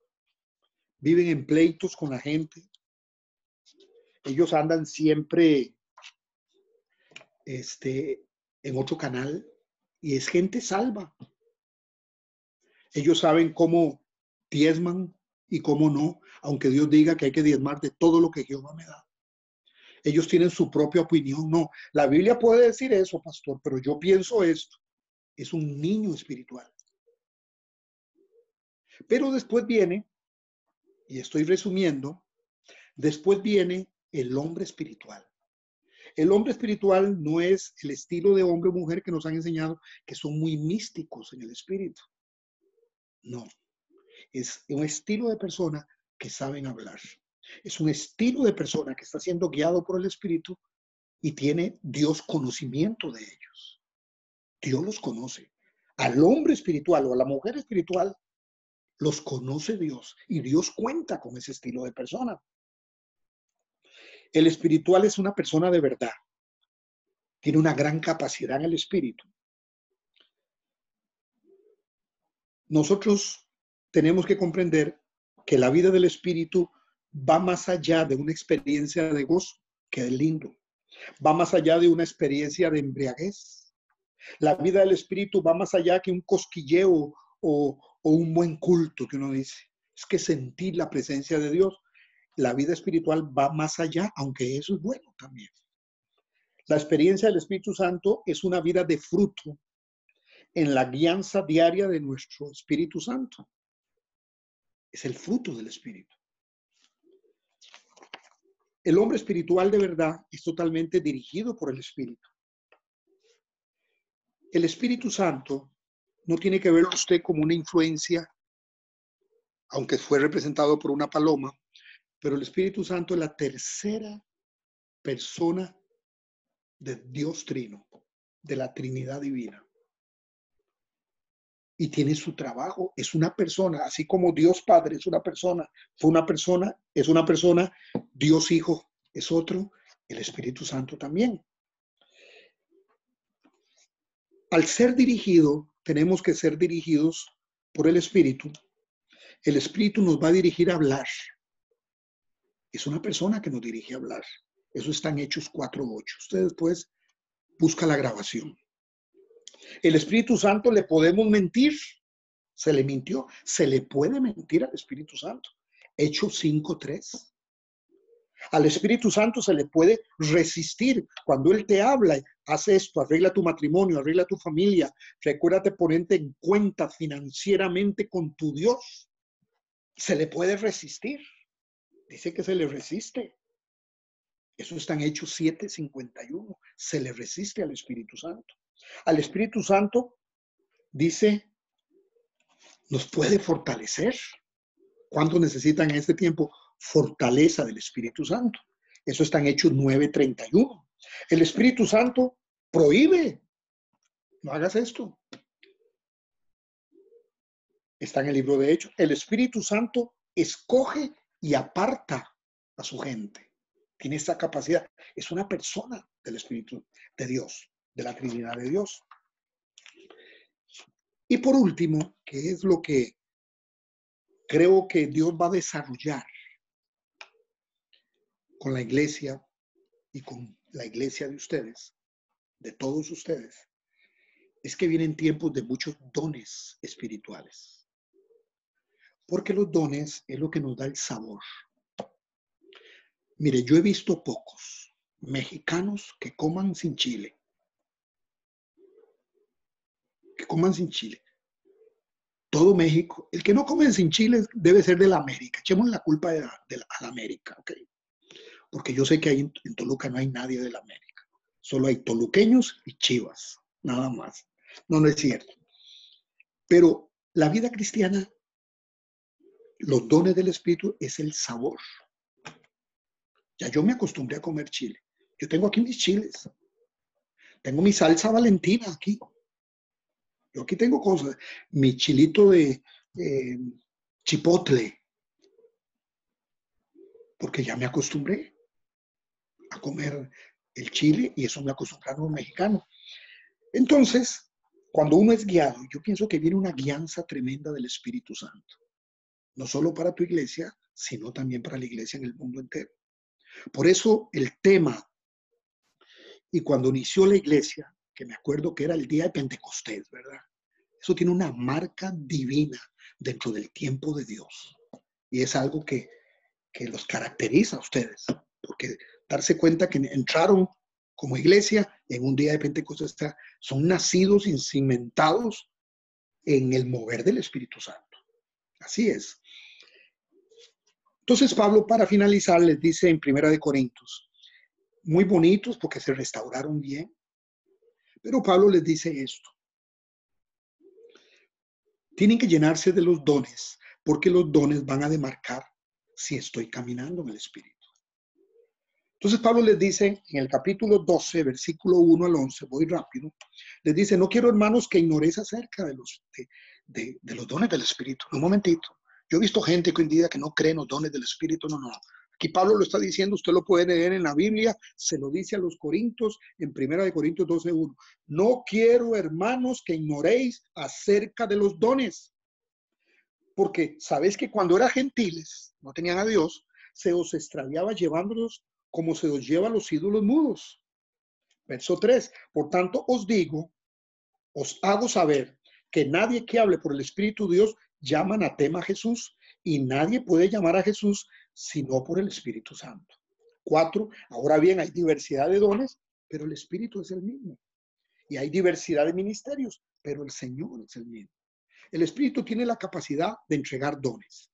Viven en pleitos con la gente. Ellos andan siempre en otro canal y es gente salva. Ellos saben cómo diezman y cómo no, aunque Dios diga que hay que diezmar de todo lo que Jehová me da. Ellos tienen su propia opinión. No, la Biblia puede decir eso, pastor, pero yo pienso esto. Es un niño espiritual. Pero después viene, y estoy resumiendo, después viene el hombre espiritual. El hombre espiritual no es el estilo de hombre o mujer que nos han enseñado, que son muy místicos en el espíritu. No, es un estilo de persona que saben hablar. Es un estilo de persona que está siendo guiado por el espíritu y tiene Dios conocimiento de ellos. Dios los conoce. Al hombre espiritual o a la mujer espiritual los conoce Dios y Dios cuenta con ese estilo de persona. El espiritual es una persona de verdad. Tiene una gran capacidad en el espíritu. Nosotros tenemos que comprender que la vida del espíritu va más allá de una experiencia de gozo, que es lindo. Va más allá de una experiencia de embriaguez. La vida del espíritu va más allá que un cosquilleo o un buen culto que uno dice. Es que sentir la presencia de Dios. La vida espiritual va más allá, aunque eso es bueno también. La experiencia del Espíritu Santo es una vida de fruto en la guianza diaria de nuestro Espíritu Santo. Es el fruto del Espíritu. El hombre espiritual de verdad es totalmente dirigido por el Espíritu. El Espíritu Santo no tiene que ver usted como una influencia, aunque fue representado por una paloma, pero el Espíritu Santo es la tercera persona de Dios Trino, de la Trinidad Divina. Y tiene su trabajo, es una persona, así como Dios Padre es una persona, fue una persona, es una persona, Dios Hijo es otro, el Espíritu Santo también. Al ser dirigido, tenemos que ser dirigidos por el Espíritu. El Espíritu nos va a dirigir a hablar. Es una persona que nos dirige a hablar. Eso está en Hechos 4:8. Usted después busca la grabación. El Espíritu Santo le podemos mentir. Se le mintió. Se le puede mentir al Espíritu Santo. Hechos 5:3. Al Espíritu Santo se le puede resistir. Cuando Él te habla, haz esto, arregla tu matrimonio, arregla tu familia, recuérdate ponerte en cuenta financieramente con tu Dios. Se le puede resistir. Dice que se le resiste. Eso está en Hechos 7:51. Se le resiste al Espíritu Santo. Al Espíritu Santo, dice, nos puede fortalecer. ¿Cuánto necesitan en este tiempo? Fortaleza del Espíritu Santo. Eso está en Hechos 9:31. El Espíritu Santo prohíbe. No hagas esto. Está en el libro de Hechos. El Espíritu Santo escoge y aparta a su gente. Tiene esa capacidad. Es una persona del Espíritu de Dios, de la Trinidad de Dios. Y por último, que es lo que creo que Dios va a desarrollar con la iglesia y con la iglesia de ustedes, de todos ustedes, es que vienen tiempos de muchos dones espirituales. Porque los dones es lo que nos da el sabor. Mire, yo he visto pocos mexicanos que coman sin chile. Que coman sin chile. Todo México, el que no come sin chile debe ser de la América. Echemos la culpa a la América, ¿ok? Porque yo sé que ahí en Toluca no hay nadie de la América. Solo hay toluqueños y chivas, nada más. No, no es cierto. Pero la vida cristiana, los dones del Espíritu es el sabor. Ya yo me acostumbré a comer chile. Yo tengo aquí mis chiles. Tengo mi salsa Valentina aquí. Yo aquí tengo cosas. Mi chilito de chipotle. Porque ya me acostumbré a comer el chile y eso me acostumbraron los mexicanos. Entonces, cuando uno es guiado, yo pienso que viene una guianza tremenda del Espíritu Santo. No solo para tu iglesia, sino también para la iglesia en el mundo entero. Por eso el tema, y cuando inició la iglesia, que me acuerdo que era el día de Pentecostés, ¿verdad? Eso tiene una marca divina dentro del tiempo de Dios. Y es algo que los caracteriza a ustedes. Porque darse cuenta que entraron como iglesia en un día de Pentecostés, son nacidos y cimentados en el mover del Espíritu Santo. Así es. Entonces Pablo, para finalizar, les dice en 1 Corintios, muy bonitos porque se restauraron bien, pero Pablo les dice esto. Tienen que llenarse de los dones, porque los dones van a demarcar si estoy caminando en el Espíritu. Entonces Pablo les dice en el capítulo 12, versículo 1 al 11, voy rápido, les dice, no quiero, hermanos, que ignoréis acerca de los dones del Espíritu. Un momentito. Yo he visto gente que hoy en día que no cree en los dones del Espíritu. No. Aquí Pablo lo está diciendo, usted lo puede leer en la Biblia, se lo dice a los Corintios en 1 Corintios 12:1. No quiero, hermanos, que ignoréis acerca de los dones, porque sabéis que cuando eran gentiles, no tenían a Dios, se os extraviaba llevándolos como se os lleva a los ídolos mudos. Verso 3. Por tanto os digo, os hago saber que nadie que hable por el Espíritu de Dios llama anatema a Jesús, y nadie puede llamar a Jesús sino por el Espíritu Santo. 4. Ahora bien, hay diversidad de dones, pero el Espíritu es el mismo. Y hay diversidad de ministerios, pero el Señor es el mismo. El Espíritu tiene la capacidad de entregar dones.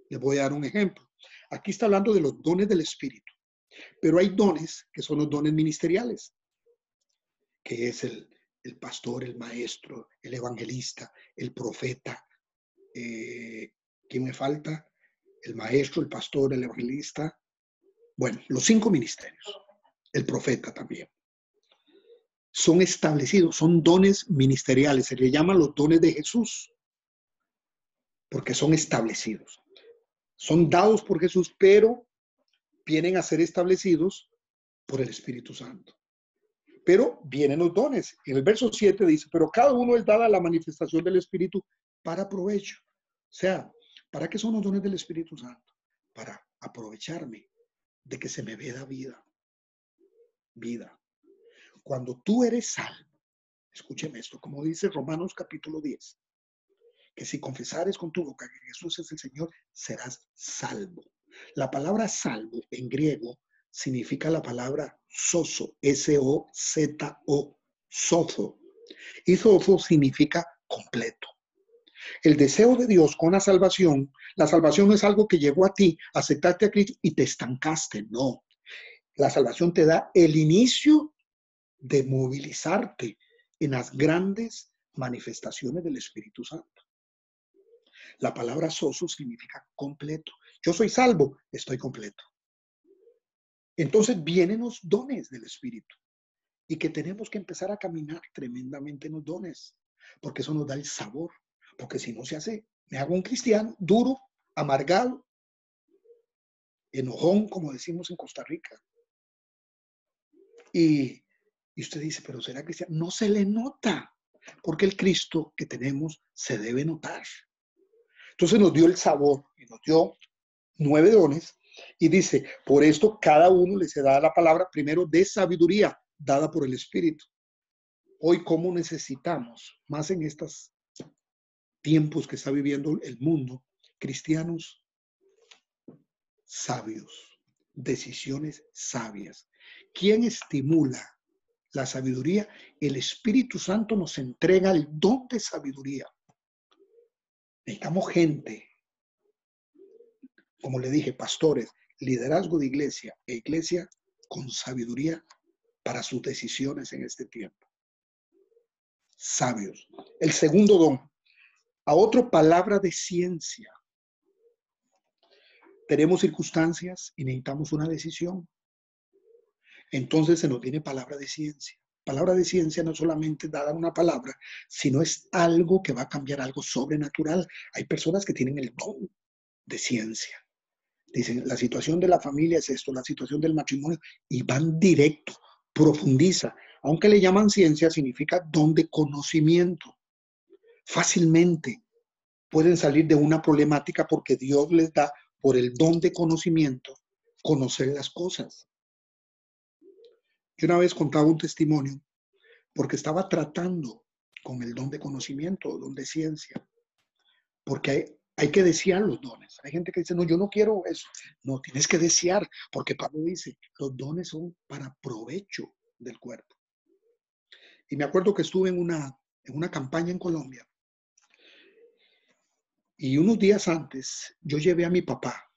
Les voy a dar un ejemplo. Aquí está hablando de los dones del Espíritu, pero hay dones que son los dones ministeriales, que es el pastor, el maestro, el evangelista, el profeta. ¿Quién me falta? El maestro, el pastor, el evangelista. Bueno, los 5 ministerios. El profeta también. Son establecidos, son dones ministeriales. Se le llaman los dones de Jesús, porque son establecidos. Son dados por Jesús, pero vienen a ser establecidos por el Espíritu Santo. Pero vienen los dones. En el verso 7 dice, pero cada uno es dada la manifestación del Espíritu para provecho. O sea, ¿para qué son los dones del Espíritu Santo? Para aprovecharme de que se me vea vida. Vida. Cuando tú eres salvo, escúcheme esto, como dice Romanos capítulo 10, que si confesares con tu boca que Jesús es el Señor, serás salvo. La palabra salvo en griego significa la palabra sozo, S-O-Z-O, sozo. Y sozo significa completo. El deseo de Dios con la salvación no es algo que llegó a ti, aceptaste a Cristo y te estancaste, no. La salvación te da el inicio de movilizarte en las grandes manifestaciones del Espíritu Santo. La palabra soso significa completo. Yo soy salvo, estoy completo. Entonces vienen los dones del Espíritu y que tenemos que empezar a caminar tremendamente en los dones, porque eso nos da el sabor, porque si no se hace, me hago un cristiano duro, amargado, enojón, como decimos en Costa Rica. Y usted dice, pero ¿será cristiano? No se le nota, porque el Cristo que tenemos se debe notar. Entonces nos dio el sabor y nos dio 9 dones y dice, por esto cada uno le se da la palabra primero de sabiduría dada por el Espíritu. Hoy, ¿cómo necesitamos, más en estos tiempos que está viviendo el mundo, cristianos sabios, decisiones sabias? ¿Quién estimula la sabiduría? El Espíritu Santo nos entrega el don de sabiduría. Necesitamos gente, como le dije, pastores, liderazgo de iglesia e iglesia con sabiduría para sus decisiones en este tiempo. Sabios. El segundo don, a otra palabra de ciencia. Tenemos circunstancias y necesitamos una decisión. Entonces se nos viene palabra de ciencia. Palabra de ciencia no solamente dar una palabra, sino es algo que va a cambiar, algo sobrenatural. Hay personas que tienen el don de ciencia. Dicen, la situación de la familia es esto, la situación del matrimonio, y van directo, profundiza. Aunque le llaman ciencia, significa don de conocimiento. Fácilmente pueden salir de una problemática porque Dios les da, por el don de conocimiento, conocer las cosas. Yo una vez contaba un testimonio porque estaba tratando con el don de conocimiento, don de ciencia, porque hay que desear los dones. Hay gente que dice, no, yo no quiero eso. No, tienes que desear, porque Pablo dice, los dones son para provecho del cuerpo. Y me acuerdo que estuve en una campaña en Colombia, y unos días antes yo llevé a mi papá,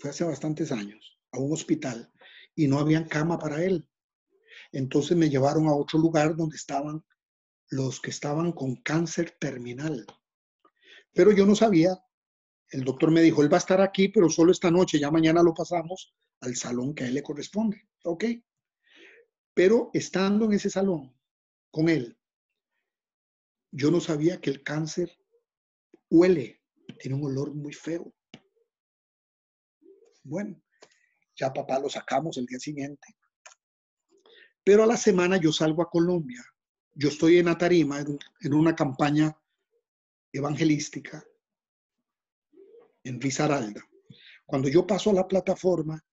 fue hace bastantes años, a un hospital, y no había cama para él. Entonces me llevaron a otro lugar donde estaban los que estaban con cáncer terminal. Pero yo no sabía. El doctor me dijo, él va a estar aquí, pero solo esta noche, ya mañana lo pasamos al salón que a él le corresponde. ¿Ok? Pero estando en ese salón con él, yo no sabía que el cáncer huele, tiene un olor muy feo. Bueno, ya papá lo sacamos el día siguiente. Pero a la semana yo salgo a Colombia. Yo estoy en Atarima en una campaña evangelística en Risaralda. Cuando yo paso a la plataforma,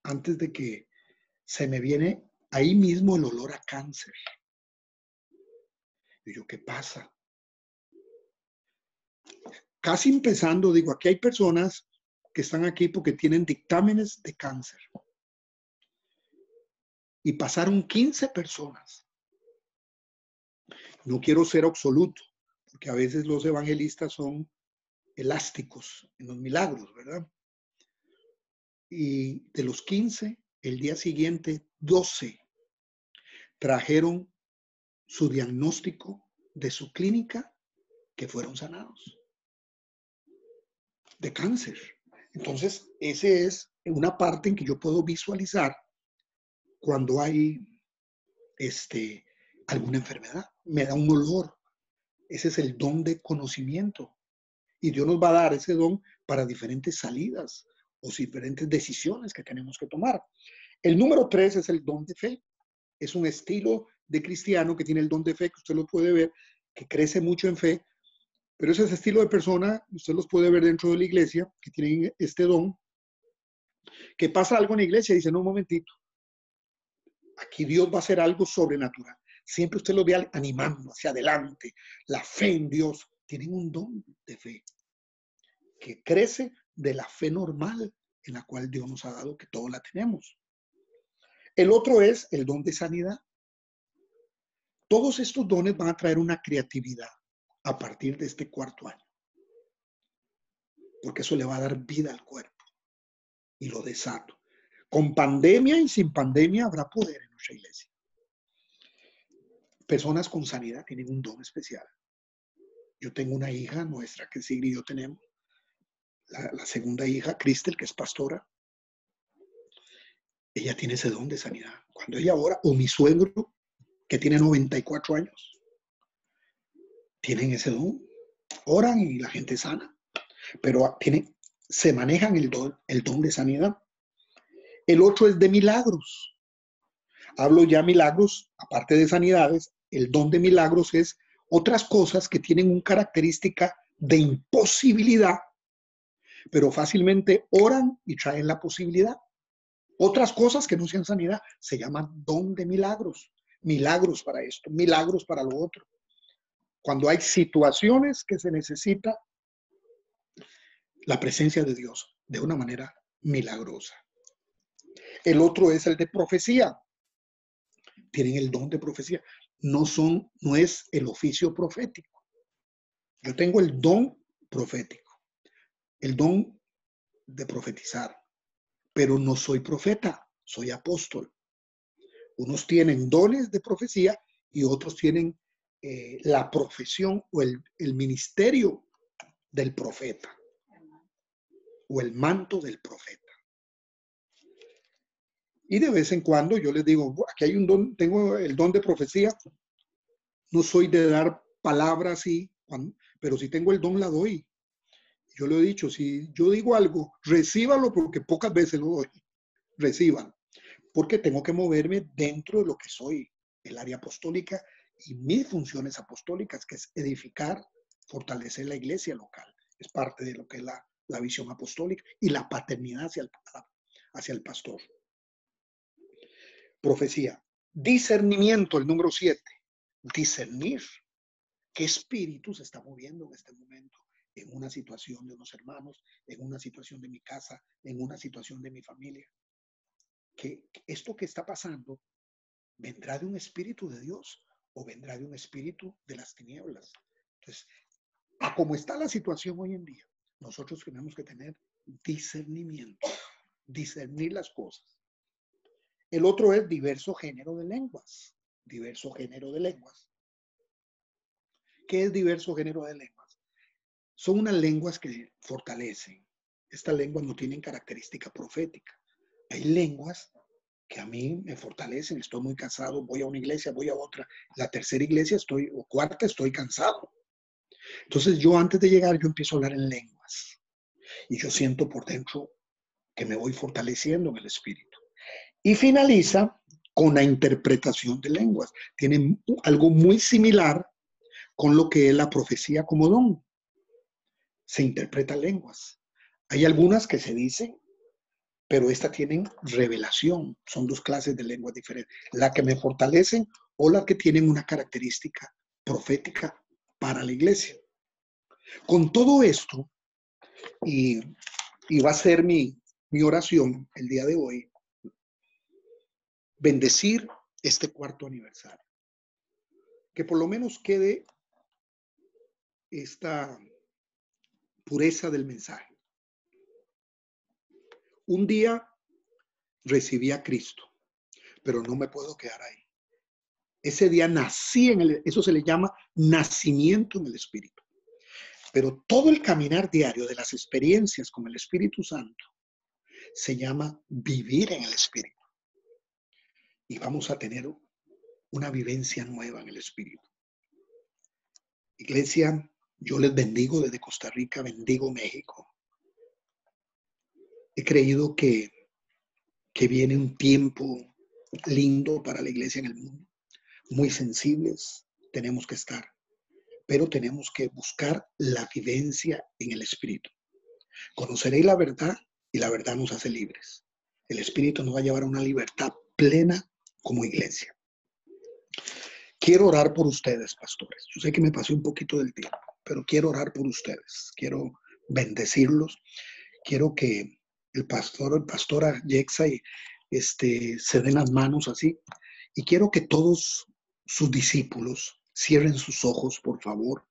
antes de que se me viene ahí mismo el olor a cáncer. Y yo, ¿qué pasa? Casi empezando, digo, aquí hay personas que están aquí porque tienen dictámenes de cáncer. Y pasaron 15 personas. No quiero ser absoluto, porque a veces los evangelistas son elásticos en los milagros, ¿verdad? Y de los 15, el día siguiente, 12 trajeron su diagnóstico de su clínica que fueron sanados de cáncer. Entonces, ese es una parte en que yo puedo visualizar cuando hay alguna enfermedad. Me da un olor. Ese es el don de conocimiento. Y Dios nos va a dar ese don para diferentes salidas o diferentes decisiones que tenemos que tomar. El número 3 es el don de fe. Es un estilo de cristiano que tiene el don de fe, que usted lo puede ver, que crece mucho en fe. Pero ese estilo de persona, usted los puede ver dentro de la iglesia, que tienen este don, que pasa algo en la iglesia y dice, no, un momentito, aquí Dios va a hacer algo sobrenatural. Siempre usted lo ve animando hacia adelante, la fe en Dios. Tienen un don de fe que crece de la fe normal en la cual Dios nos ha dado, que todos la tenemos. El otro es el don de sanidad. Todos estos dones van a traer una creatividad a partir de este cuarto año, porque eso le va a dar vida al cuerpo y lo desato. Con pandemia y sin pandemia habrá poder en nuestra iglesia. Personas con sanidad tienen un don especial. Yo tengo una hija nuestra que Sigrid y yo tenemos, la segunda hija, Cristel, que es pastora. Ella tiene ese don de sanidad. Cuando ella ora, o mi suegro, que tiene 94 años, tienen ese don. Oran y la gente sana, pero se manejan el don de sanidad. El otro es de milagros. Hablo ya milagros, aparte de sanidades, el don de milagros es otras cosas que tienen una característica de imposibilidad, pero fácilmente oran y traen la posibilidad. Otras cosas que no sean sanidad se llaman don de milagros. Milagros para esto, milagros para lo otro. Cuando hay situaciones que se necesita la presencia de Dios de una manera milagrosa. El otro es el de profecía. Tienen el don de profecía. No es el oficio profético. Yo tengo el don profético, el don de profetizar, pero no soy profeta, soy apóstol. Unos tienen dones de profecía y otros tienen la profesión o el ministerio del profeta o el manto del profeta. Y de vez en cuando yo les digo, aquí hay un don, tengo el don de profecía, no soy de dar palabras así, pero si tengo el don la doy. Yo lo he dicho, si yo digo algo, recíbalo porque pocas veces lo doy, reciban, porque tengo que moverme dentro de lo que soy, el área apostólica y mis funciones apostólicas, que es edificar, fortalecer la iglesia local. Es parte de lo que es la visión apostólica y la paternidad hacia el pastor. Profecía. Discernimiento, el número 7. Discernir qué espíritu se está moviendo en este momento, en una situación de unos hermanos, en una situación de mi casa, en una situación de mi familia. Que esto que está pasando vendrá de un espíritu de Dios o vendrá de un espíritu de las tinieblas. Entonces, a como está la situación hoy en día, nosotros tenemos que tener discernimiento, discernir las cosas. El otro es diverso género de lenguas. Diverso género de lenguas. ¿Qué es diverso género de lenguas? Son unas lenguas que fortalecen. Estas lenguas no tienen característica profética. Hay lenguas que a mí me fortalecen. Estoy muy cansado, voy a una iglesia, voy a otra. La tercera iglesia o cuarta estoy cansado. Entonces yo antes de llegar, yo empiezo a hablar en lenguas. Y yo siento por dentro que me voy fortaleciendo en el espíritu. Y finaliza con la interpretación de lenguas. Tiene algo muy similar con lo que es la profecía como don. Se interpreta lenguas. Hay algunas que se dicen, pero estas tienen revelación. Son dos clases de lenguas diferentes. La que me fortalecen o la que tienen una característica profética para la iglesia. Con todo esto, y va a ser mi oración el día de hoy, bendecir este cuarto aniversario. Que por lo menos quede esta pureza del mensaje. Un día recibí a Cristo, pero no me puedo quedar ahí. Ese día nací eso se le llama nacimiento en el Espíritu. Pero todo el caminar diario de las experiencias con el Espíritu Santo se llama vivir en el Espíritu. Y vamos a tener una vivencia nueva en el Espíritu. Iglesia, yo les bendigo desde Costa Rica, bendigo México. He creído que viene un tiempo lindo para la iglesia en el mundo. Muy sensibles tenemos que estar, pero tenemos que buscar la vivencia en el Espíritu. Conoceréis la verdad y la verdad nos hace libres. El Espíritu nos va a llevar a una libertad plena como iglesia. Quiero orar por ustedes, pastores. Yo sé que me pasé un poquito del tiempo, pero quiero orar por ustedes. Quiero bendecirlos. Quiero que pastora Yexa se den las manos así. Y quiero que todos sus discípulos cierren sus ojos, por favor.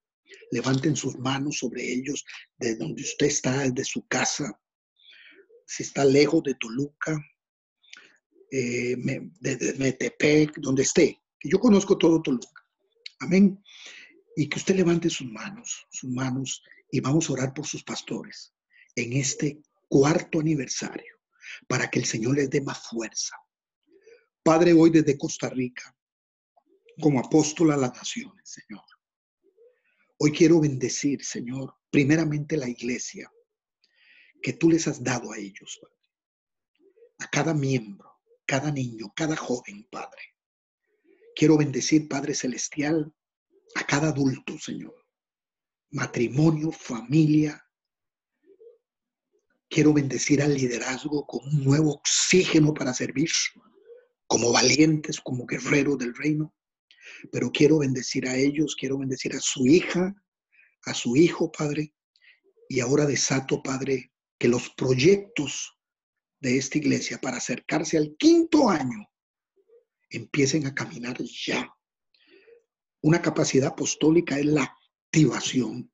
Levanten sus manos sobre ellos, de donde usted está, desde su casa. Si está lejos de Toluca, de Metepec, donde esté. Que yo conozco todo Toluca. Amén. Y que usted levante sus manos, y vamos a orar por sus pastores en este cuarto aniversario, para que el Señor les dé más fuerza. Padre, hoy desde Costa Rica, como apóstol a las naciones, Señor. Hoy quiero bendecir, Señor, primeramente la iglesia que tú les has dado a ellos, Padre. A cada miembro, cada niño, cada joven, Padre. Quiero bendecir, Padre Celestial, a cada adulto, Señor. Matrimonio, familia. Quiero bendecir al liderazgo con un nuevo oxígeno para servir, como valientes, como guerreros del reino. Pero quiero bendecir a ellos, quiero bendecir a su hija, a su hijo, Padre. Y ahora desato, Padre, que los proyectos de esta iglesia para acercarse al 5º año empiecen a caminar ya. Una capacidad apostólica es la activación.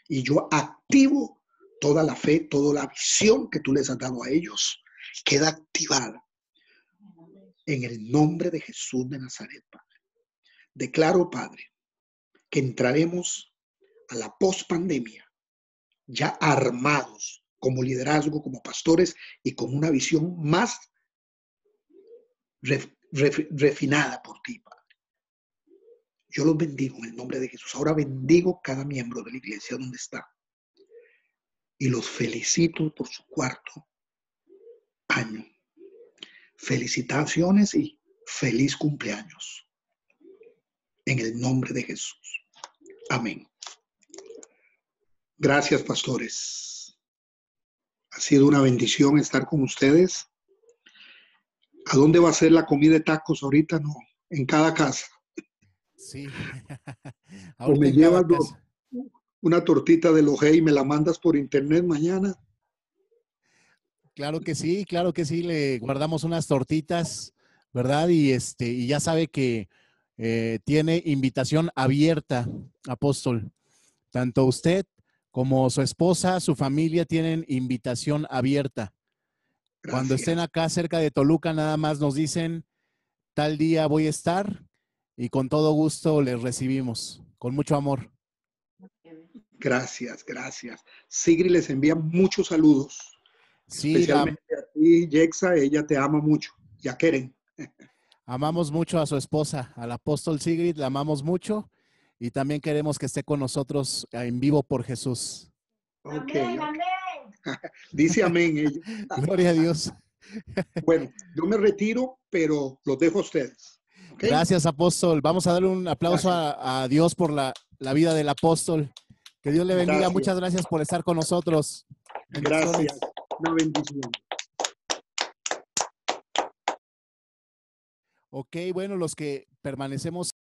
Y yo activo toda la fe, toda la visión que tú les has dado a ellos. Queda activada en el nombre de Jesús de Nazaret, Padre. Declaro, Padre, que entraremos a la pospandemia ya armados como liderazgo, como pastores y con una visión más refinada por ti, Padre. Yo los bendigo en el nombre de Jesús. Ahora bendigo cada miembro de la iglesia donde está. Y los felicito por su 4º año. Felicitaciones y feliz cumpleaños. En el nombre de Jesús. Amén. Gracias, pastores. Ha sido una bendición estar con ustedes. ¿A dónde va a ser la comida de tacos ahorita? No, en cada casa. Sí. O me llevas una tortita de Lojé y me la mandas por internet mañana. Claro que sí, le guardamos unas tortitas, ¿verdad? Y ya sabe que tiene invitación abierta, apóstol. Tanto usted como su esposa, su familia tienen invitación abierta. Gracias. Cuando estén acá cerca de Toluca, nada más nos dicen, tal día voy a estar y con todo gusto les recibimos, con mucho amor. Gracias. Sigrid les envía muchos saludos. Sí, especialmente a ti, Yexa, ella te ama mucho. Ya quieren. Amamos mucho a su esposa, al apóstol Sigrid, la amamos mucho y también queremos que esté con nosotros en vivo por Jesús. Ok. Dice amén ella. Gloria a Dios. Bueno, yo me retiro, pero los dejo a ustedes. ¿Okay? Gracias, apóstol. Vamos a darle un aplauso Gracias. a Dios por la vida del apóstol. Que Dios le bendiga. Gracias. Muchas gracias por estar con nosotros. Gracias. Una bendición. Ok, bueno, los que permanecemos